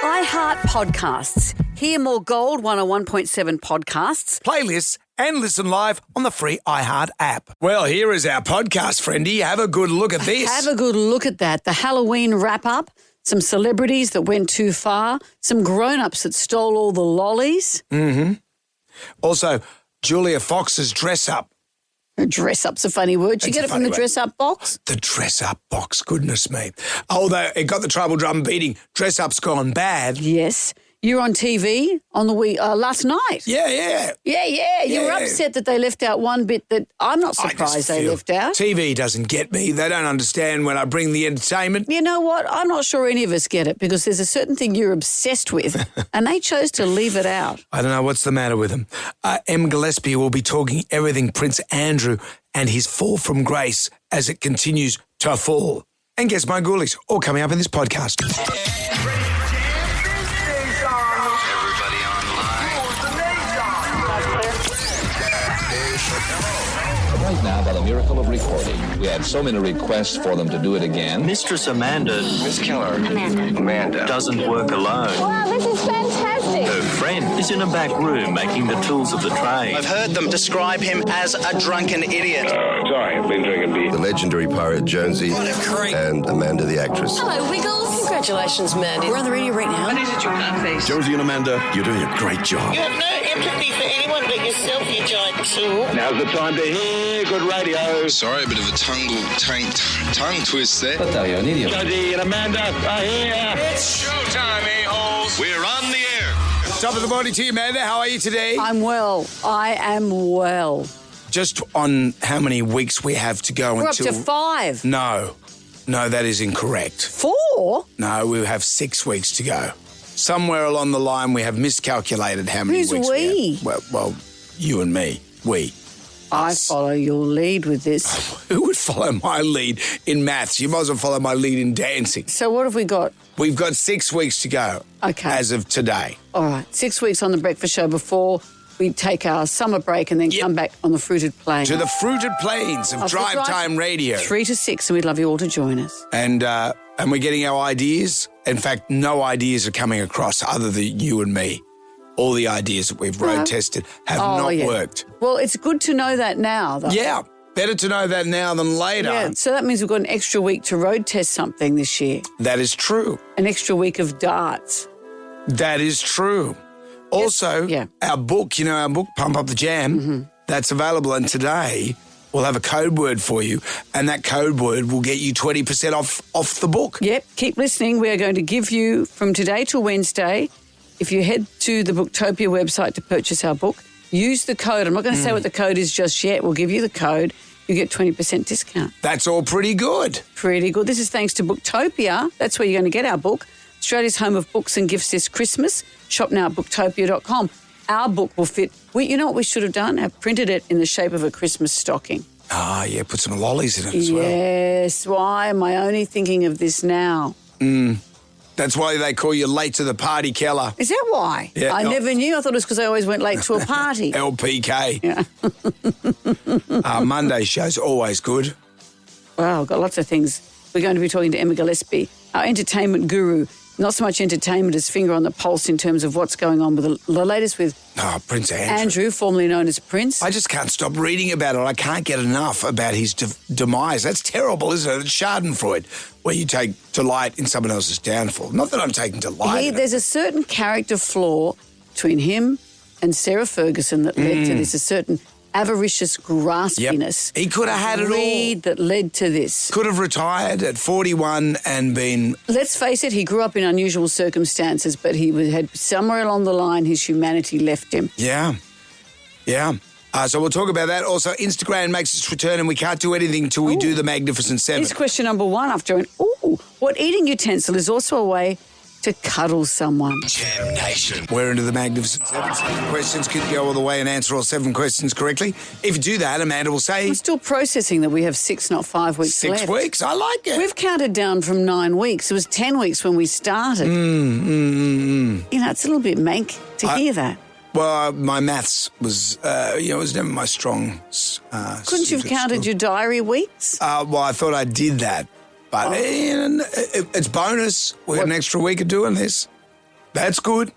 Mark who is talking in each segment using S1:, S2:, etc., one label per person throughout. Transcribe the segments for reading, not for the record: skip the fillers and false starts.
S1: iHeart Podcasts. Hear more Gold 101.7 podcasts.
S2: Playlists and listen live on the free iHeart app. Well, here is our podcast, friendy. Have a good look at this.
S1: Have a good look at that. The Halloween wrap-up, some celebrities that went too far, some grown-ups that stole all the lollies.
S2: Mm-hmm. Also, Julia Fox's dress-up.
S1: Dress-up's a funny word. You get it from the dress-up box?
S2: The dress-up box, goodness me. Although it got the treble drum beating, dress-up's gone bad.
S1: Yes. You were on TV on the week last night.
S2: Yeah.
S1: You were upset that they left out one bit that I'm not surprised they left out.
S2: TV doesn't get me. They don't understand when I bring the entertainment.
S1: You know what? I'm not sure any of us get it because there's a certain thing you're obsessed with and they chose to leave it out.
S2: I don't know what's the matter with them. Em Gillespie will be talking everything Prince Andrew and his fall from grace as it continues to fall. And Guess My Ghoulies, all coming up in this podcast.
S3: Right now, by the miracle of recording, we had so many requests for them to do it again.
S4: Mistress Amanda.
S5: Miss Keller. Amanda.
S4: Doesn't work alone.
S6: Wow, this is fantastic.
S4: Her friend is in a back room making the tools of the trade.
S7: I've heard them describe him as a drunken idiot.
S5: Sorry, I've been drinking beer.
S8: The legendary pirate Jonesy and Amanda the actress.
S6: Hello, Wiggles. Congratulations, Mandy.
S1: We're on the radio right now.
S6: What is it, you nutface?
S8: Jonesy and Amanda, you're doing a great job.
S9: You have no empathy for anyone but yourself, you giant tool.
S5: Now's the time to hear good radio.
S10: Sorry, a bit of a tongue twist there.
S3: What are you, an idiot?
S5: Jonesy and Amanda are here.
S10: It's showtime, a-holes. We're on the air.
S2: Top of the morning to you, Amanda. How are you today?
S1: I'm well. I am well.
S2: Just on how many weeks we have to go
S1: We're
S2: until...
S1: up to 5.
S2: No, that is incorrect.
S1: 4?
S2: No, we have 6 weeks to go. Somewhere along the line, we have miscalculated how many
S1: Who's
S2: weeks
S1: we?
S2: have. Well, you and me. We.
S1: I follow your lead with this.
S2: Who would follow my lead in maths? You might as well follow my lead in dancing.
S1: So what have we got?
S2: We've got 6 weeks to go.
S1: Okay.
S2: As of today.
S1: All right, 6 weeks on the breakfast show before we take our summer break and then come back on the fruited plain.
S2: To the fruited plains of Drive Time Radio.
S1: 3 to 6, and we'd love you all to join us.
S2: And we're getting our ideas. In fact, no ideas are coming across other than you and me. All the ideas that we've road tested have not worked.
S1: Well, it's good to know that now, though.
S2: Yeah, better to know that now than later.
S1: Yeah, so that means we've got an extra week to road test something this year.
S2: That is true.
S1: An extra week of darts.
S2: That is true. Also, our book, Pump Up the Jam, that's available. And today we'll have a code word for you, and that code word will get you 20% off the book.
S1: Yep, keep listening. We are going to give you, from today till Wednesday, if you head to the Booktopia website to purchase our book, use the code. I'm not going to say what the code is just yet. We'll give you the code. You get 20% discount.
S2: That's all pretty good.
S1: Pretty good. This is thanks to Booktopia. That's where you're going to get our book. Australia's home of books and gifts this Christmas. Shop now at booktopia.com. Our book will fit. You know what we should have done? Have printed it in the shape of a Christmas stocking.
S2: Ah, yeah, put some lollies in it as well.
S1: Yes. Why am I only thinking of this now?
S2: That's why they call you late to the party, Keller.
S1: Is that why?
S2: Yeah,
S1: I never knew. I thought it was because I always went late to a party.
S2: LPK.
S1: Yeah.
S2: Monday show's always good.
S1: Wow, got lots of things. We're going to be talking to Emma Gillespie, our entertainment guru. Not so much entertainment as finger on the pulse in terms of what's going on with the latest with
S2: Prince Andrew.
S1: Andrew, formerly known as Prince.
S2: I just can't stop reading about it. I can't get enough about his demise. That's terrible, isn't it? It's Schadenfreude, where you take delight in someone else's downfall. Not that I'm taking delight in it.
S1: There's a certain character flaw between him and Sarah Ferguson that led to this, a certain avaricious graspiness.
S2: Yep. He could have had it all.
S1: That led to this.
S2: Could have retired at 41 and been...
S1: Let's face it, he grew up in unusual circumstances, but he had somewhere along the line his humanity left him.
S2: Yeah. So we'll talk about that. Also, Instagram makes its return and we can't do anything till we do the Magnificent Seven.
S1: Here's question number 1 after what eating utensil is also a way to cuddle someone?
S2: Jam Nation. We're into the Magnificent Seven. 7 questions. Could go all the way and answer all 7 questions correctly. If you do that, Amanda will say...
S1: I'm still processing that we have 6, not 5 weeks left.
S2: 6 weeks? I like it.
S1: We've counted down from 9 weeks. It was 10 weeks when we started. You know, it's a little bit mank to hear that.
S2: Well, my maths was, it was never my strong
S1: Couldn't you have counted your diary weeks?
S2: Well, I thought I did that. But it's bonus. We had an extra week of doing this. That's good.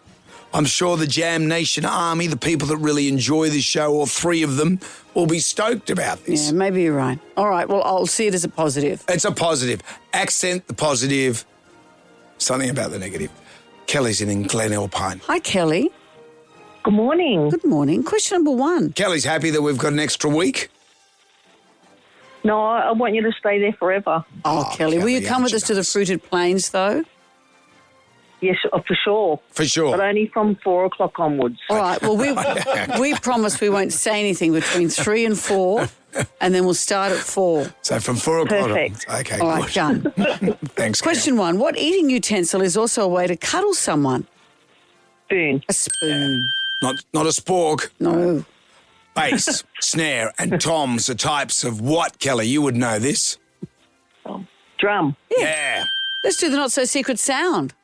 S2: I'm sure the Jam Nation Army, the people that really enjoy this show, all three of them, will be stoked about this.
S1: Yeah, maybe you're right. All right, well, I'll see it as a positive.
S2: It's a positive. Accent the positive, something about the negative. Kelly's in Glen Alpine.
S1: Hi, Kelly.
S11: Good morning.
S1: Good morning. Question number 1.
S2: Kelly's happy that we've got an extra week.
S11: No, I want you to stay there forever.
S1: Oh, Kelly, will you come with us to the Fruited Plains, though?
S11: Yes, for sure.
S2: For sure.
S11: But only from 4 o'clock onwards.
S1: All right, well, we promise we won't say anything between 3 and 4, and then we'll start at 4.
S2: So from 4 o'clock.
S11: Perfect.
S2: Okay,
S1: All right, done.
S2: Thanks,
S1: Question 1. What eating utensil is also a way to cuddle someone?
S11: Spoon.
S1: A spoon.
S2: Not a spork.
S1: No.
S2: Bass, snare, and toms are types of what, Kelly? You would know this.
S11: Drum.
S2: Yeah.
S1: Let's do the not-so-secret sound.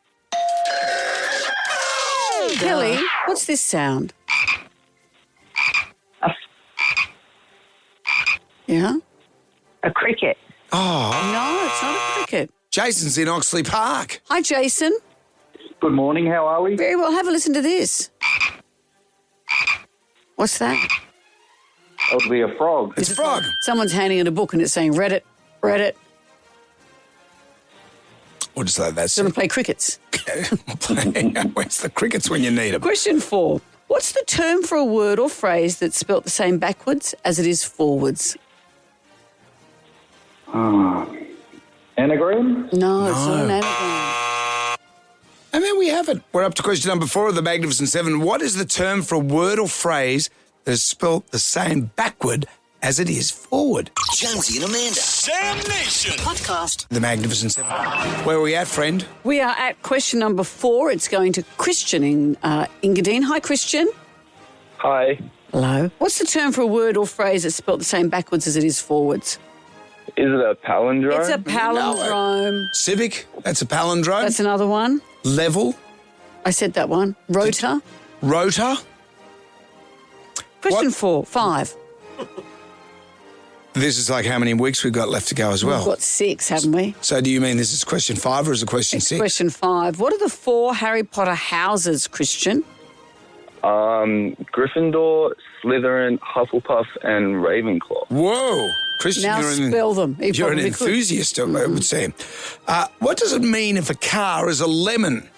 S1: Kelly, what's this sound? Yeah?
S11: A cricket.
S2: Oh,
S1: No, it's not a cricket.
S2: Jason's in Oxley Park.
S1: Hi, Jason.
S12: Good morning, how are we?
S1: Very well. Have a listen to this. What's that?
S12: That would be a frog.
S2: It's a frog.
S1: Someone's handing it a book and it's saying, read it, read it.
S2: Or just like that.
S1: Going to play crickets.
S2: Where's the crickets when you need them?
S1: Question 4. What's the term for a word or phrase that's spelt the same backwards as it is forwards?
S12: Anagram?
S1: No, it's not an anagram.
S2: And there we have it. We're up to question number 4 of the Magnificent 7. What is the term for a word or phrase that is spelt the same backward as it is forward?
S13: Jonesy and Amanda. Jam Nation. Podcast.
S2: The Magnificent 7. Where are we at, friend?
S1: We are at question number 4. It's going to Christian in Engadine. Hi, Christian.
S12: Hi.
S1: Hello. What's the term for a word or phrase that's spelt the same backwards as it is forwards?
S12: Is it a palindrome?
S1: It's a palindrome.
S2: Civic, that's a palindrome.
S1: That's another one.
S2: Level.
S1: I said that one. Rota.
S2: Rotor.
S1: Question 5.
S2: This is like how many weeks we've got left to go as well.
S1: We've got 6, haven't we?
S2: So do you mean this is question 5 or is it question 6?
S1: Question 5. What are the 4 Harry Potter houses, Christian?
S12: Gryffindor, Slytherin, Hufflepuff, and Ravenclaw.
S2: Whoa. Christian,
S1: Now spell them.
S2: You're an enthusiast, I would say. What does it mean if a car is a lemon?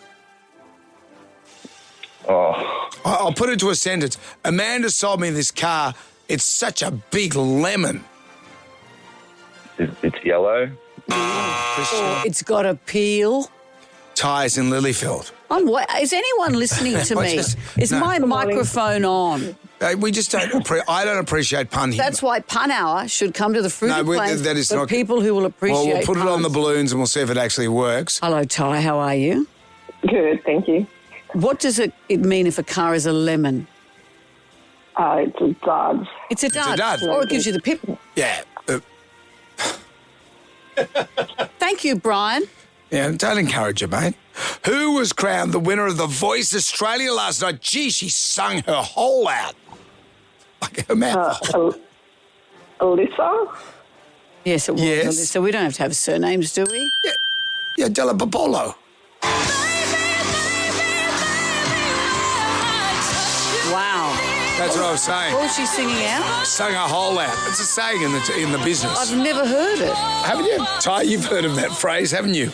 S12: Oh.
S2: I'll put it to a sentence. Amanda sold me this car. It's such a big lemon.
S12: It's yellow.
S2: Christian.
S1: It's got a peel.
S2: Tyres in Lilyfield.
S1: Is anyone listening to me? Is my microphone on?
S2: We just don't. I don't appreciate pun here.
S1: That's why Pun Hour should come to the Fruited Plains
S2: that is
S1: for
S2: not
S1: people who will appreciate.
S2: Well, we'll put
S1: puns.
S2: it on the balloons and we'll see if it actually works.
S1: Hello, Ty. How are you?
S11: Good, thank you.
S1: What does it mean if a car is a lemon?
S11: It's a dud.
S1: It's a dud.
S2: dud.
S1: Or it gives you the pip.
S2: Yeah.
S1: Thank you, Brian.
S2: Yeah, don't encourage her, mate. Who was crowned the winner of The Voice Australia last night? Gee, she sung her whole out. Like her mouth.
S11: Alyssa?
S1: Yes, it was.
S2: Yes.
S1: Alyssa. We don't have to have surnames, do we?
S2: Yeah, Della Popolo.
S1: Wow.
S2: That's what I was saying.
S1: What was she singing out?
S2: Sung her whole out. It's a saying in the business.
S1: I've never heard it.
S2: Haven't you? Ty, you've heard of that phrase, haven't you?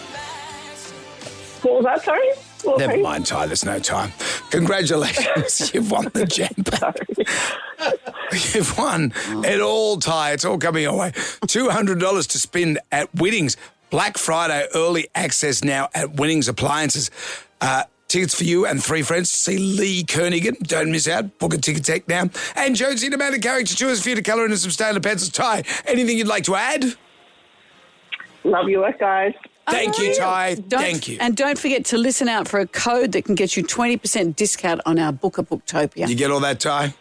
S11: What was that, sorry?
S2: Never mind, Ty, there's no time. Congratulations, you've won the jam. You've won it all, Ty. It's all coming your way. $200 to spend at Winnings. Black Friday early access now at Winnings Appliances. Tickets for you and 3 friends to see Lee Kernigan. Don't miss out. Book a ticket tech now. And Jonesy and Amanda character tours for you to colour in some standard pencils. Ty, anything you'd like to add?
S11: Love your work, guys.
S2: Thank you, Ty. Thank you.
S1: And don't forget to listen out for a code that can get you 20% discount on our book at Booktopia.
S2: You get all that, Ty?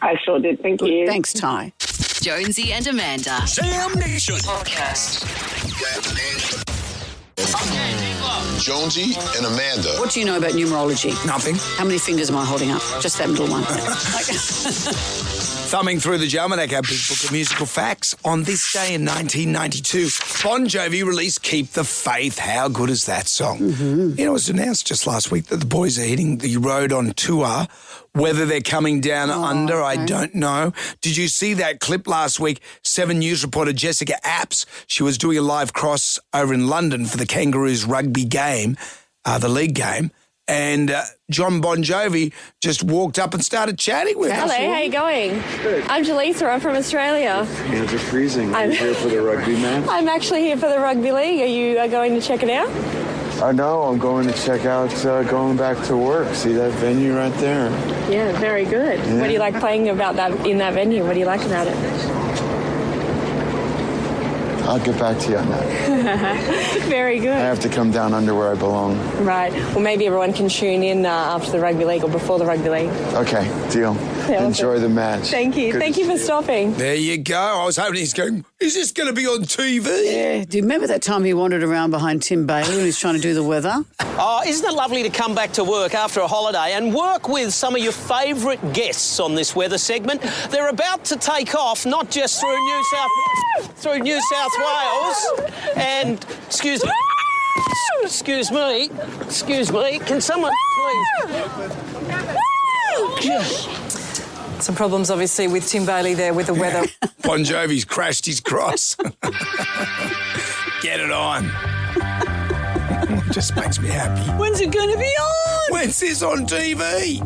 S11: I sure did. Thank you.
S1: Thanks, Ty.
S13: Jonesy and Amanda. Jam Nation. Podcast.
S10: Jonesy and Amanda.
S1: What do you know about numerology?
S2: Nothing.
S1: How many fingers am I holding up? Just that middle one.
S2: Thumbing through the Almanac, our big book of musical facts. On this day in 1992, Bon Jovi released Keep the Faith. How good is that song?
S1: Mm-hmm.
S2: You know, it was announced just last week that the boys are hitting the road on tour. Whether they're coming down under, okay. I don't know. Did you see that clip last week? 7 News reporter Jessica Apps, she was doing a live cross over in London for the Kangaroos rugby game, the league game, and John Bon Jovi just walked up and started chatting with us.
S14: Hello, how you going?
S12: Good.
S14: I'm Jaleesa, I'm from Australia.
S12: Hands are freezing. I'm here for the rugby match.
S14: I'm actually here for the rugby league. Are you going to check it out?
S12: No, I'm going to check out going back to work. See that venue right there?
S14: Yeah, very good. Yeah. What do you like playing about that in that venue? What do you like about it?
S12: I'll get back to you on that.
S14: Very good.
S12: I have to come down under where I belong.
S14: Right. Well, maybe everyone can tune in after the rugby league or before the rugby league.
S12: Okay, deal.
S14: Yeah,
S12: enjoy the match.
S14: Thank you. Thank you for stopping.
S2: There you go. I was hoping he's going, is this going to be on TV?
S1: Yeah. Do you remember that time he wandered around behind Tim Bailey when he was trying to do the weather?
S15: Oh, isn't it lovely to come back to work after a holiday and work with some of your favourite guests on this weather segment? They're about to take off, not just through New South Wales, and excuse me, can someone please?
S16: Some problems, obviously, with Tim Bailey there with the weather.
S2: Bon Jovi's crashed his cross. Get it on. Just makes me happy.
S1: When's it going to be on?
S2: When's this on TV?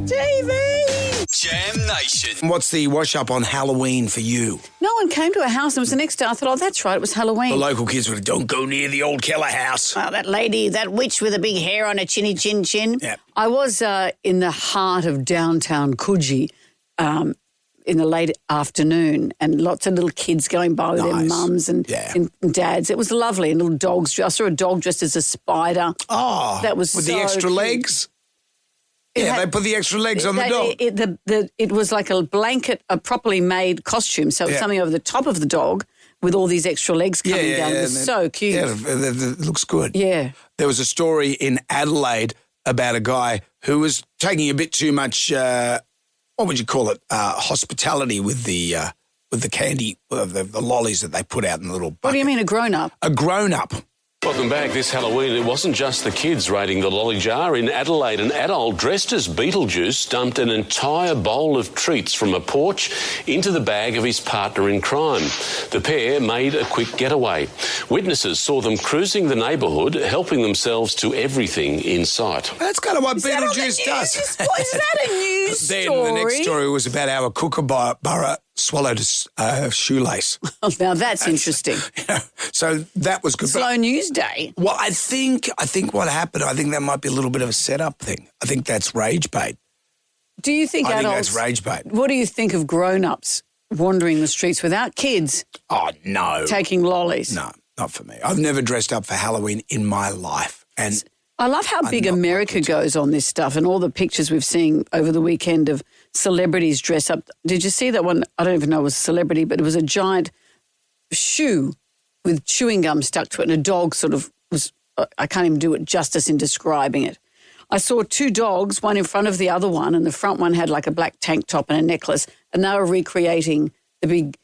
S13: Jam Nation.
S2: What's the wash-up on Halloween for you?
S1: No one came to our house. It was the next day. I thought, oh, that's right, it was Halloween.
S2: The local kids were, don't go near the old Keller house.
S1: Oh, that lady, that witch with a big hair on her chinny chin chin.
S2: Yep.
S1: I was in the heart of downtown Coogee in the late afternoon, and lots of little kids going by with their mums and dads. It was lovely, and little dogs. I saw a dog dressed as a spider.
S2: Oh,
S1: that was
S2: with
S1: so
S2: the extra
S1: cute.
S2: Legs? They put the extra legs on the dog.
S1: It was like a blanket, a properly made costume, so it was something over the top of the dog with all these extra legs coming down. It was so cute.
S2: Yeah, it looks good.
S1: Yeah.
S2: There was a story in Adelaide about a guy who was taking a bit too much, what would you call it, hospitality with the candy, the lollies that they put out in the little bucket.
S1: What do you mean, a grown-up?
S2: A grown-up.
S17: Welcome back. This Halloween, it wasn't just the kids raiding the lolly jar. In Adelaide, an adult dressed as Beetlejuice dumped an entire bowl of treats from a porch into the bag of his partner in crime. The pair made a quick getaway. Witnesses saw them cruising the neighbourhood, helping themselves to everything in sight.
S2: That's kind of what Beetlejuice does.
S1: Is that a news
S2: Then
S1: story?
S2: the next story was about how a kookaburra swallowed a shoelace.
S1: Oh, now that's interesting.
S2: So that was good.
S1: Slow news day.
S2: Well, I think what happened, I think that might be a little bit of a setup thing. I think that's rage bait.
S1: Do you think
S2: I
S1: adults...
S2: think that's rage bait.
S1: What do you think of grown-ups wandering the streets without kids?
S2: Oh, no.
S1: Taking lollies?
S2: No, not for me. I've never dressed up for Halloween in my life. And
S1: I love how big America goes on this stuff and all the pictures we've seen over the weekend of celebrities dress up. Did you see that one? I don't even know it was a celebrity, but it was a giant shoe with chewing gum stuck to it, and a dog sort of was, I can't even do it justice in describing it. I saw 2 dogs, one in front of the other one, and the front one had like a black tank top and a necklace, and they were recreating the big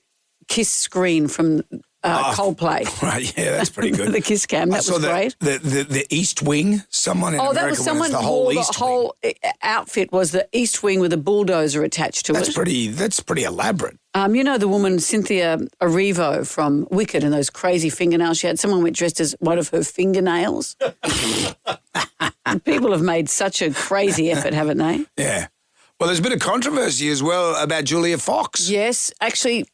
S1: kiss screen from Coldplay.
S2: Right, yeah, that's pretty good.
S1: The kiss cam, that was great.
S2: The East Wing, someone in America
S1: that was someone
S2: the whole
S1: wore
S2: East
S1: the whole outfit was the East Wing with a bulldozer attached to
S2: it.
S1: it.
S2: That's pretty elaborate.
S1: You know the woman Cynthia Erivo from Wicked and those crazy fingernails she had? Someone went dressed as one of her fingernails. People have made such a crazy effort, haven't they?
S2: Yeah. Well, there's been a controversy as well about Julia Fox.
S1: Yes, actually...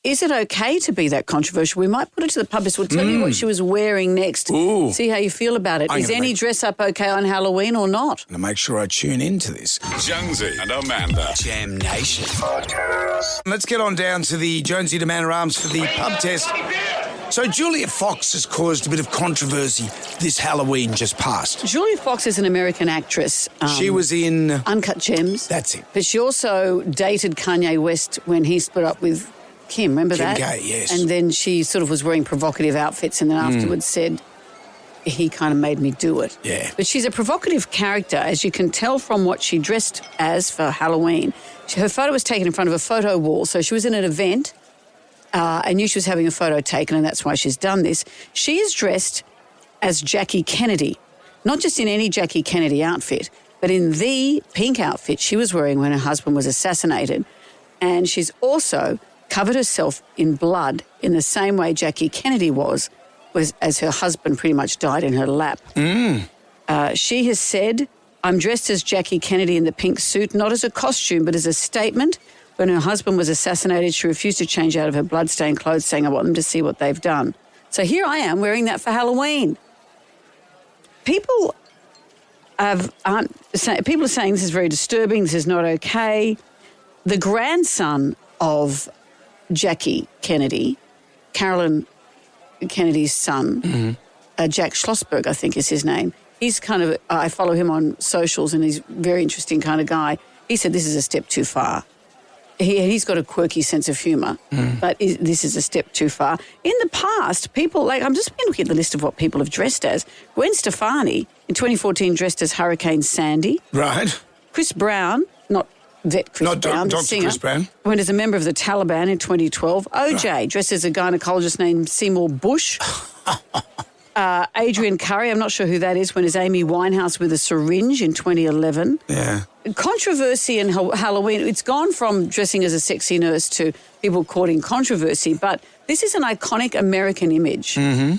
S1: Is it okay to be that controversial? We might put it to the public. We'll tell you what she was wearing next.
S2: Ooh.
S1: See how you feel about it. Is any dress up okay on Halloween or not?
S2: I'm going to make sure I tune into this.
S13: Jonesy and Amanda.
S2: Jam Nation. Let's get on down to the Jonesy and Amanda Arms for the pub test. So Julia Fox has caused a bit of controversy this Halloween just past.
S1: Julia Fox is an American actress.
S2: She was in...
S1: Uncut Gems.
S2: That's it.
S1: But she also dated Kanye West when he split up with... Kim, remember that?
S2: Kim K, yes.
S1: And then she sort of was wearing provocative outfits and then afterwards said, he kind of made me do it.
S2: Yeah.
S1: But she's a provocative character, as you can tell from what she dressed as for Halloween. Her photo was taken in front of a photo wall. So she was in an event and knew she was having a photo taken, and that's why she's done this. She is dressed as Jackie Kennedy, not just in any Jackie Kennedy outfit, but in the pink outfit she was wearing when her husband was assassinated. And she's also covered herself in blood in the same way Jackie Kennedy was as her husband pretty much died in her lap. She has said, "I'm dressed as Jackie Kennedy in the pink suit, not as a costume, but as a statement. When her husband was assassinated, she refused to change out of her blood-stained clothes, saying, I want them to see what they've done." So here I am wearing that for Halloween. People are saying this is very disturbing, this is not okay. The grandson of Jackie Kennedy, Carolyn Kennedy's son, Jack Schlossberg, I think is his name. He's kind of, I follow him on socials and he's a very interesting kind of guy. He said this is a step too far. He's got a quirky sense of humour, but this is a step too far. In the past, people, I'm just been looking at the list of what people have dressed as. Gwen Stefani, in 2014, dressed as Hurricane Sandy.
S2: Right.
S1: Chris Brown, not vet Chris Brown, the singer,
S2: Chris Brown.
S1: went as a member of the Taliban in 2012. OJ, dressed as a gynecologist named Seymour Bush. Adrian Curry, I'm not sure who that is, went as Amy Winehouse with a syringe in 2011.
S2: Yeah.
S1: Controversy in Halloween, it's gone from dressing as a sexy nurse to people courting controversy, but this is an iconic American image.
S2: Mm-hmm.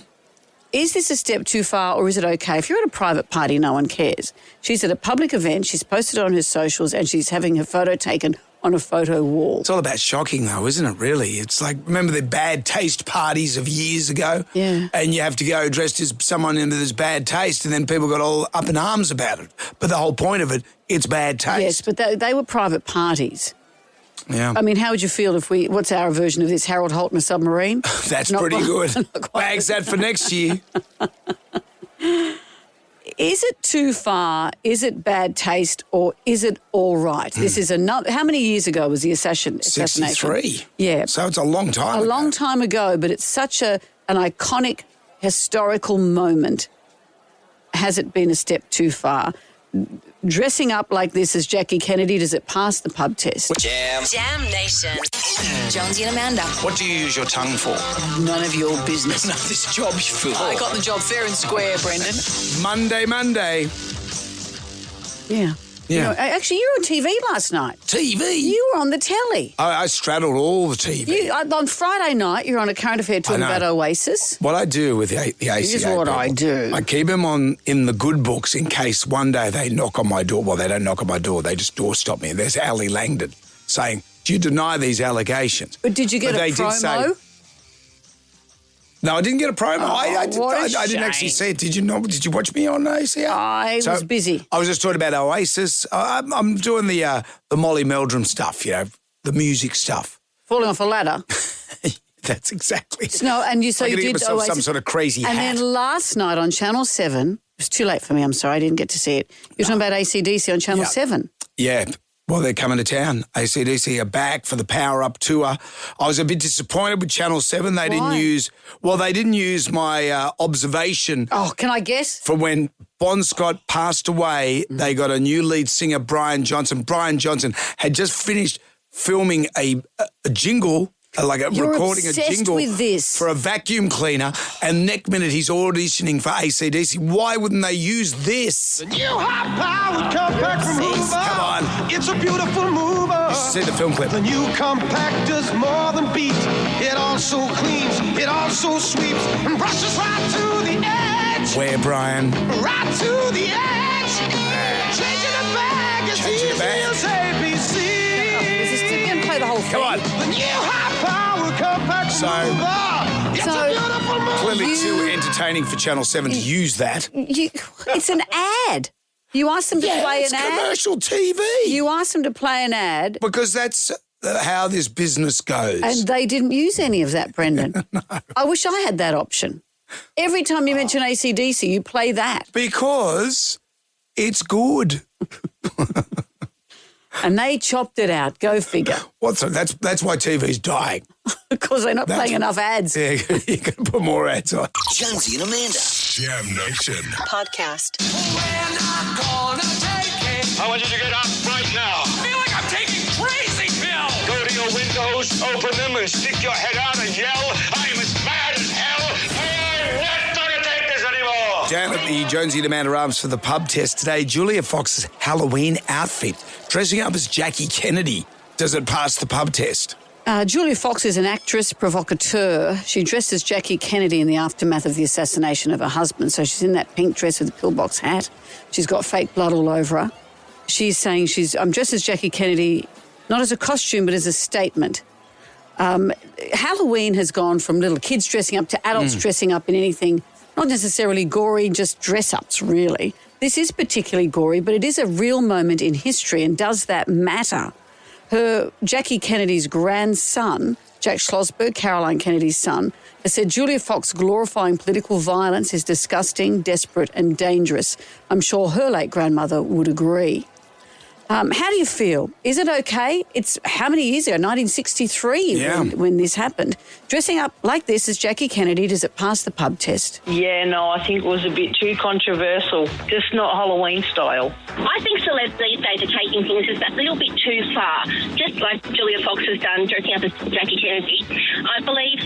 S1: Is this a step too far or is it okay? If you're at a private party, no one cares. She's at a public event, she's posted on her socials and she's having her photo taken on a photo wall.
S2: It's all about shocking, though, isn't it, really? It's like, remember the bad taste parties of years ago?
S1: Yeah.
S2: And you have to go dressed as someone into this bad taste and then people got all up in arms about it. But the whole point of it, it's bad taste.
S1: Yes, but they were private parties.
S2: Yeah.
S1: I mean, how would you feel if what's our version of this, Harold Holt in a submarine?
S2: That's pretty good. Bags that for next year.
S1: Is it too far? Is it bad taste? Or is it all right? This is another... How many years ago was the assassination?
S2: 63.
S1: Yeah.
S2: So it's a long time ago.
S1: A long time ago, but it's such an iconic historical moment. Has it been a step too far? Dressing up like this as Jackie Kennedy, does it pass the pub test?
S13: Jam Nation. Jonesy and Amanda.
S7: What do you use your tongue for?
S1: None of your business.
S7: No, this job you for.
S1: I got the job fair and square, Brendan.
S2: Monday.
S1: Yeah.
S2: Yeah.
S1: You know, actually, you were on TV last night.
S2: TV?
S1: You were on the telly.
S2: I straddled all the TV.
S1: On Friday night, you're on a current affair talking about Oasis.
S2: What I do with the ACA
S1: Here's what
S2: people,
S1: I do.
S2: I keep them in the good books in case one day they knock on my door. Well, they don't knock on my door. They just doorstop me. And there's Ali Langdon saying, do you deny these allegations?
S1: But did you get a promo?
S2: No, I didn't get a promo. I didn't actually
S1: shame.
S2: see it. Did you not? Did you watch me on ACA?
S1: I was busy.
S2: I was just talking about Oasis. I'm doing the Molly Meldrum stuff, the music stuff.
S1: Falling off a ladder.
S2: That's exactly.
S1: No, and you
S2: I'm gonna
S1: did
S2: get myself
S1: Oasis.
S2: some sort of crazy hat.
S1: And then last night on Channel 7, it was too late for me, I'm sorry, I didn't get to see it. You were talking about AC/DC on Channel 7.
S2: Yeah. Well, they're coming to town. AC/DC are back for the Power Up tour. I was a bit disappointed with Channel 7. They didn't use my observation.
S1: Oh, can I guess?
S2: For when Bon Scott passed away, they got a new lead singer, Brian Johnson. Brian Johnson had just finished filming a jingle, recording a jingle
S1: with this.
S2: for a vacuum cleaner, and next minute he's auditioning for AC/DC. Why wouldn't they use this?
S18: The new high-powered compact remover.
S2: Come on.
S18: It's a beautiful mover.
S2: You should see the film clip.
S18: The new compact does more than beat. It also cleans, it also sweeps, and brushes right to the edge.
S2: Where, Brian?
S18: Right to the edge. Changing the bag as easy as ABC.
S1: You can play the whole thing.
S2: Come on.
S18: The new high-powered compact remover. It's a beautiful mover.
S2: Clearly too entertaining for Channel 7 to use that.
S1: It's an ad. You asked them to play an ad.
S2: Commercial TV.
S1: You asked them to play an ad.
S2: Because that's how this business goes.
S1: And they didn't use any of that, Brendan. No. I wish I had that option. Every time you mention AC/DC, you play that.
S2: Because it's good.
S1: And they chopped it out. Go figure.
S2: That's why TV's dying.
S1: Because they're not playing enough ads.
S2: Yeah, you can put more ads on.
S13: Jonesy and Amanda.
S10: Jam Nation
S6: Podcast.
S10: I want you to get up right now.
S13: I feel like I'm taking crazy pills.
S10: Go to your windows, open them, and stick your head out and yell, I am as mad as hell. I'm not going to take this anymore.
S2: Down at the Jonesy and Amanda Arms for the pub test today, Julia Fox's Halloween outfit, dressing up as Jackie Kennedy. Does it pass the pub test?
S1: Julia Fox is an actress provocateur. She dressed as Jackie Kennedy in the aftermath of the assassination of her husband. So she's in that pink dress with the pillbox hat. She's got fake blood all over her. She's saying I'm dressed as Jackie Kennedy, not as a costume, but as a statement. Halloween has gone from little kids dressing up to adults dressing up in anything, not necessarily gory, just dress-ups, really. This is particularly gory, but it is a real moment in history, and does that matter? Jackie Kennedy's grandson, Jack Schlossberg, Caroline Kennedy's son, has said Julia Fox glorifying political violence is disgusting, desperate and dangerous. I'm sure her late grandmother would agree. How do you feel? Is it okay? It's how many years ago? 1963 when this happened. Dressing up like this as Jackie Kennedy, does it pass the pub test?
S11: Yeah, no, I think it was a bit too controversial. Just not Halloween style.
S19: I think celebs these days are taking things just a little bit too far. Just like Julia Fox has done, dressing up as Jackie Kennedy. I believe,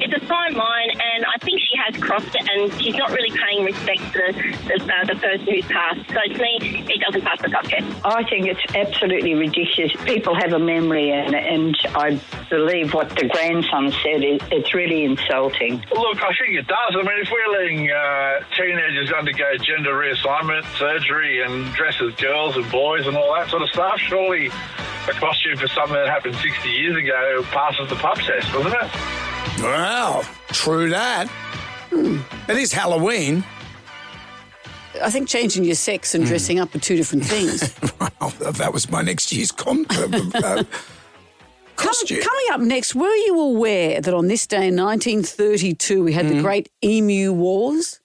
S19: it's a fine line, and I think she has crossed it, and she's not really paying respect to the person who's passed. So to me, it doesn't pass the pub test.
S11: I think it's absolutely ridiculous. People have a memory, and I believe what the grandson said. It's really insulting.
S20: Look, I think it does. I mean, if we're letting teenagers undergo gender reassignment surgery and dress as girls and boys and all that sort of stuff, surely a costume for something that happened 60 years ago passes the pub test, doesn't it?
S2: Well, true that. It is Halloween.
S1: I think changing your sex and dressing up are two different things.
S2: Well, that was my next year's costume.
S1: Coming up next, were you aware that on this day in 1932 we had the Great Emu Wars?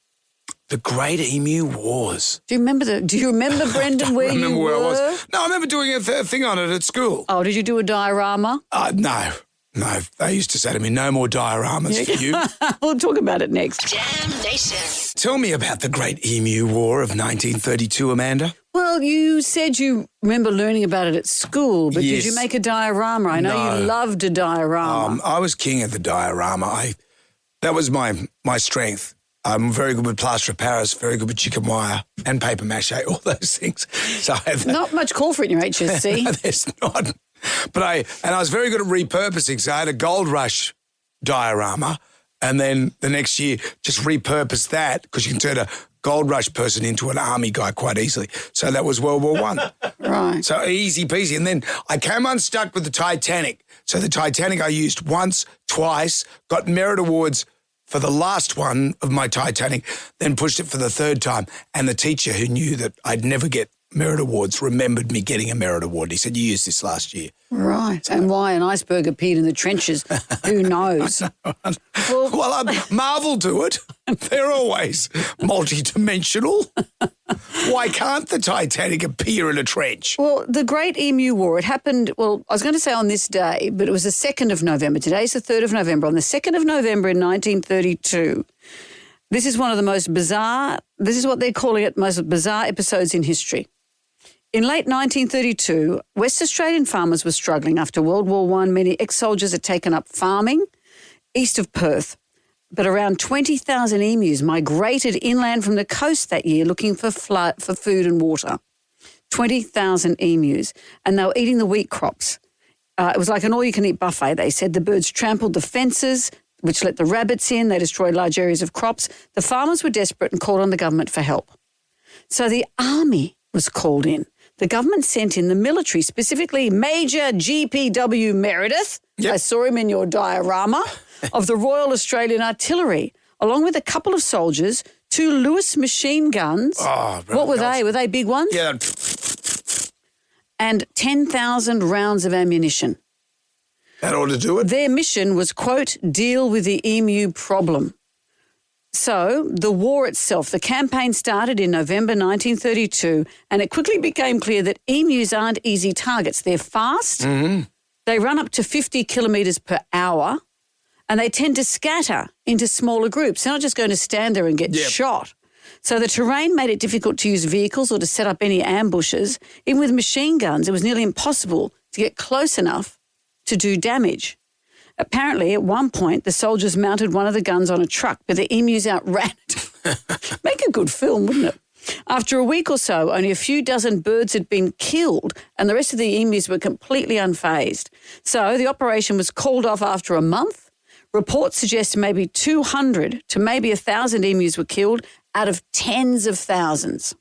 S2: The Great Emu Wars.
S1: Do you remember, Brendan, where you were?
S2: I was. No, I remember doing a thing on it at school.
S1: Oh, did you do a diorama?
S2: No. They used to say to me, no more dioramas for you.
S1: We'll talk about it next.
S6: Jam Nation.
S2: Tell me about the Great Emu War of 1932, Amanda.
S1: Well, you said you remember learning about it at school, but
S2: Yes.
S1: did you make a diorama? I know you loved a diorama.
S2: I was king of the diorama. That was my strength. I'm very good with plaster of Paris, very good with chicken wire and paper mache, all those things. So
S1: Not much call for it in your HSC.
S2: No, there's not. But I was very good at repurposing. So I had a Gold Rush diorama, and then the next year just repurposed that, because you can turn a Gold Rush person into an army guy quite easily. So that was World War I.
S1: Right.
S2: So easy peasy. And then I came unstuck with the Titanic. So the Titanic I used once, twice, got merit awards for the last one of my Titanic, then pushed it for the third time. And the teacher, who knew that I'd never get merit awards, remembered me getting a merit award. He said, you used this last year.
S1: Right. So, and why an iceberg appeared in the trenches, who knows?
S2: Well, I marvel to it. They're always multi-dimensional. Why can't the Titanic appear in a trench?
S1: Well, the Great Emu War, it happened, I was going to say on this day, but it was the 2nd of November. Today's the 3rd of November. On the 2nd of November in 1932, this is one of the most bizarre, this is what they're calling it, most bizarre episodes in history. In late 1932, West Australian farmers were struggling after World War I. Many ex-soldiers had taken up farming east of Perth. But around 20,000 emus migrated inland from the coast that year looking for food and water. 20,000 emus. And they were eating the wheat crops. It was like an all-you-can-eat buffet, they said. The birds trampled the fences, which let the rabbits in. They destroyed large areas of crops. The farmers were desperate and called on the government for help. So the army was called in. The government sent in the military, specifically Major GPW Meredith. Yep. I saw him in your diorama, of the Royal Australian Artillery, along with a couple of soldiers, 2 Lewis machine guns.
S2: Oh,
S1: what were they? Were they big ones?
S2: Yeah.
S1: And 10,000 rounds of ammunition.
S2: That ought to do it.
S1: Their mission was, quote, deal with the emu problem. So the war itself, the campaign started in November 1932, and it quickly became clear that emus aren't easy targets. They're fast. Mm-hmm. They run up to 50 kilometres per hour, And they tend to scatter into smaller groups. They're not just going to stand there and get shot. So the terrain made it difficult to use vehicles or to set up any ambushes. Even with machine guns, it was nearly impossible to get close enough to do damage. Apparently, at one point, the soldiers mounted one of the guns on a truck, but the emus outran it. Make a good film, wouldn't it? After a week or so, only a few dozen birds had been killed and the rest of the emus were completely unfazed. So the operation was called off after a month. Reports suggest maybe 200 to maybe 1,000 emus were killed out of tens of thousands.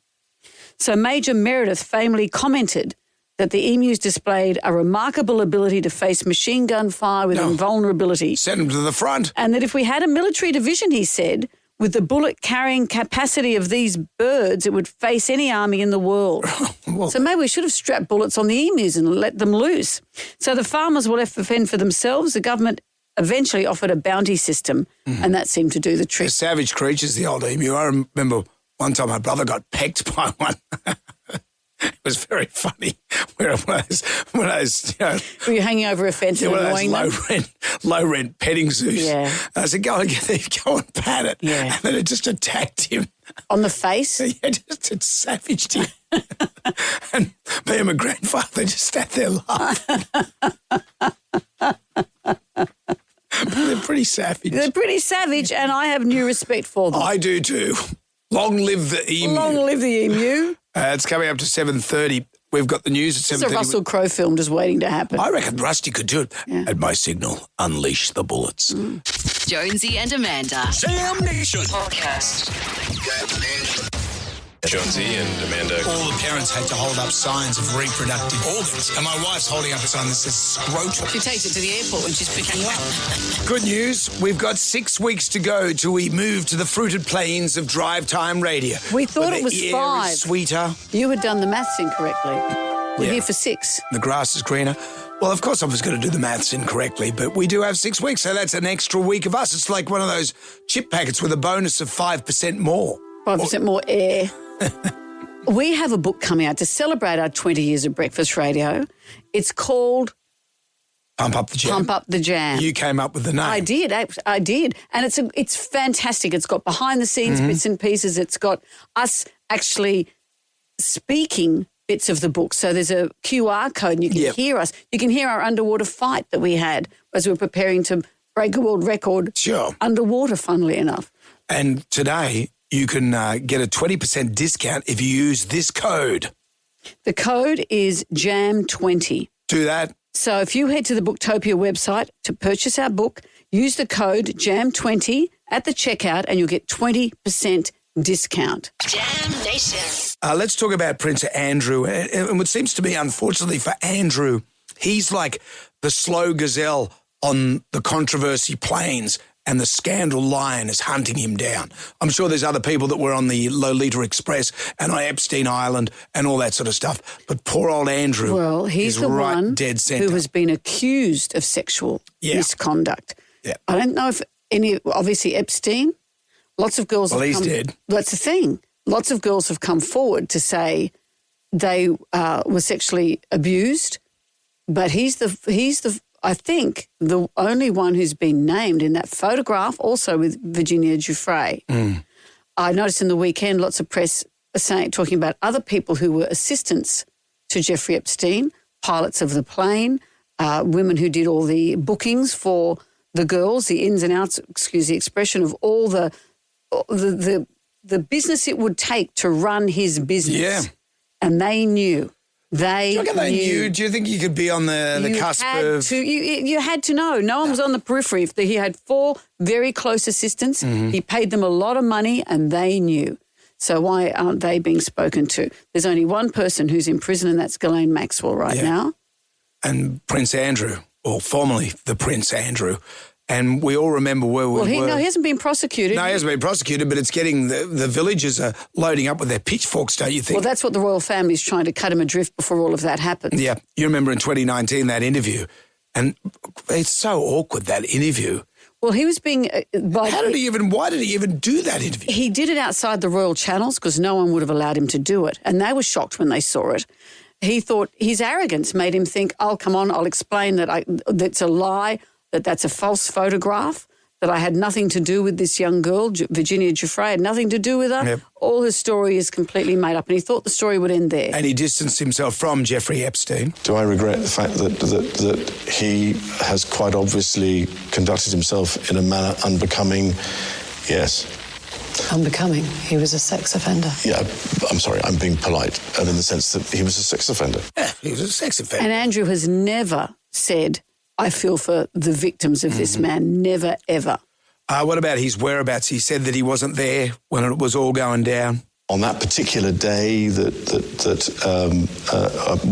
S1: So Major Meredith famously commented that the emus displayed a remarkable ability to face machine gun fire with invulnerability.
S2: Send them to the front.
S1: And that if we had a military division, he said, with the bullet-carrying capacity of these birds, it would face any army in the world. So maybe we should have strapped bullets on the emus and let them loose. So the farmers were left to fend for themselves. The government eventually offered a bounty system, and that seemed to do the trick.
S2: They're savage creatures, the old emu. I remember one time my brother got pecked by one. It was very funny. When I was
S1: were you hanging over a fence and annoying them?
S2: Low rent petting zoos.
S1: Yeah.
S2: I said, go and pat it.
S1: Yeah.
S2: And then it just attacked him.
S1: On the face?
S2: Yeah, it savaged him. And me and my grandfather just sat there laughing. They're pretty savage.
S1: They're pretty savage, and I have new respect for them.
S2: I do too. Long live the emu.
S1: Long live the emu.
S2: It's coming up to 7:30. We've got the news at 7:30.
S1: It's a Russell Crowe film just waiting to happen.
S2: I reckon Rusty could do it. Yeah. At my signal, unleash the bullets.
S21: Jonesy and Amanda.
S13: Sam Nation
S21: Podcast.
S7: Jonesy and Amanda.
S2: All the parents had to hold up signs of reproductive organs. And my wife's holding up a sign that says scrotum.
S1: She takes it to the airport when she's picking you up.
S2: Good news. We've got 6 weeks to go till we move to the fruited plains of drive time radio.
S1: We thought it was
S2: the air
S1: 5.
S2: Is sweeter.
S1: You had done the maths incorrectly. We're here for 6.
S2: The grass is greener. Well, of course I was going to do the maths incorrectly, but we do have 6 weeks, so that's an extra week of us. It's like one of those chip packets with a bonus of 5% more.
S1: 5% more air. We have a book coming out to celebrate our 20 years of breakfast radio. It's called
S2: Pump Up the Jam.
S1: Pump Up the Jam.
S2: You came up with the name.
S1: I did. And it's fantastic. It's got behind-the-scenes bits and pieces. It's got us actually speaking bits of the book. So there's a QR code and you can hear us. You can hear our underwater fight that we had as we were preparing to break a world record underwater, funnily enough.
S2: And today you can get a 20% discount if you use this code.
S1: The code is JAM20.
S2: Do that.
S1: So if you head to the Booktopia website to purchase our book, use the code JAM20 at the checkout and you'll get 20% discount.
S21: Jam Nation.
S2: Let's talk about Prince Andrew. And what seems to me, unfortunately for Andrew, he's like the slow gazelle on the controversy plains and the scandal lion is hunting him down. I'm sure there's other people that were on the Lolita Express and on Epstein Island and all that sort of stuff. But poor old Andrew
S1: he's
S2: is
S1: the
S2: right
S1: one
S2: dead centre.
S1: who has been accused of sexual misconduct.
S2: Yeah.
S1: I don't know if obviously Epstein, lots of girls
S2: he's dead.
S1: That's the thing. Lots of girls have come forward to say they were sexually abused, but he's the I think the only one who's been named in that photograph, also with Virginia Giuffre. I noticed in the weekend lots of press talking about other people who were assistants to Jeffrey Epstein, pilots of the plane, women who did all the bookings for the girls, the ins and outs, excuse the expression, of all the business it would take to run his business.
S2: Yeah.
S1: And they knew.
S2: Do you reckon they knew? Do you think you could be on the cusp of...
S1: You had to know. No one was on the periphery. He had 4 very close assistants. He paid them a lot of money and they knew. So why aren't they being spoken to? There's only one person who's in prison and that's Ghislaine Maxwell right now.
S2: And Prince Andrew, or formerly the Prince Andrew. And we all remember where we were.
S1: No, he hasn't been prosecuted.
S2: No, he hasn't been prosecuted, but it's getting the villagers are loading up with their pitchforks, don't you think?
S1: Well, that's what the royal family's trying to cut him adrift before all of that happened.
S2: Yeah. You remember in 2019 that interview, and it's so awkward, that interview.
S1: Well, he was being... why did he even do that interview? He did it outside the royal channels because no one would have allowed him to do it, and they were shocked when they saw it. He thought his arrogance made him think, oh, come on, I'll explain that that's a lie, that that's a false photograph, that I had nothing to do with this young girl, Virginia Giuffre, had nothing to do with her. Yep. All his story is completely made up, and he thought the story would end there.
S2: And he distanced himself from Jeffrey Epstein.
S4: Do I regret the fact that he has quite obviously conducted himself in a manner unbecoming? Yes.
S6: Unbecoming? He was a sex offender.
S4: Yeah, I'm sorry, I'm being polite, and in the sense that he was a sex offender.
S2: Yeah, he was a sex offender.
S1: And Andrew has never said, I feel for the victims of this man. Never, ever.
S2: What about his whereabouts? He said that he wasn't there when it was all going down.
S4: On that particular day that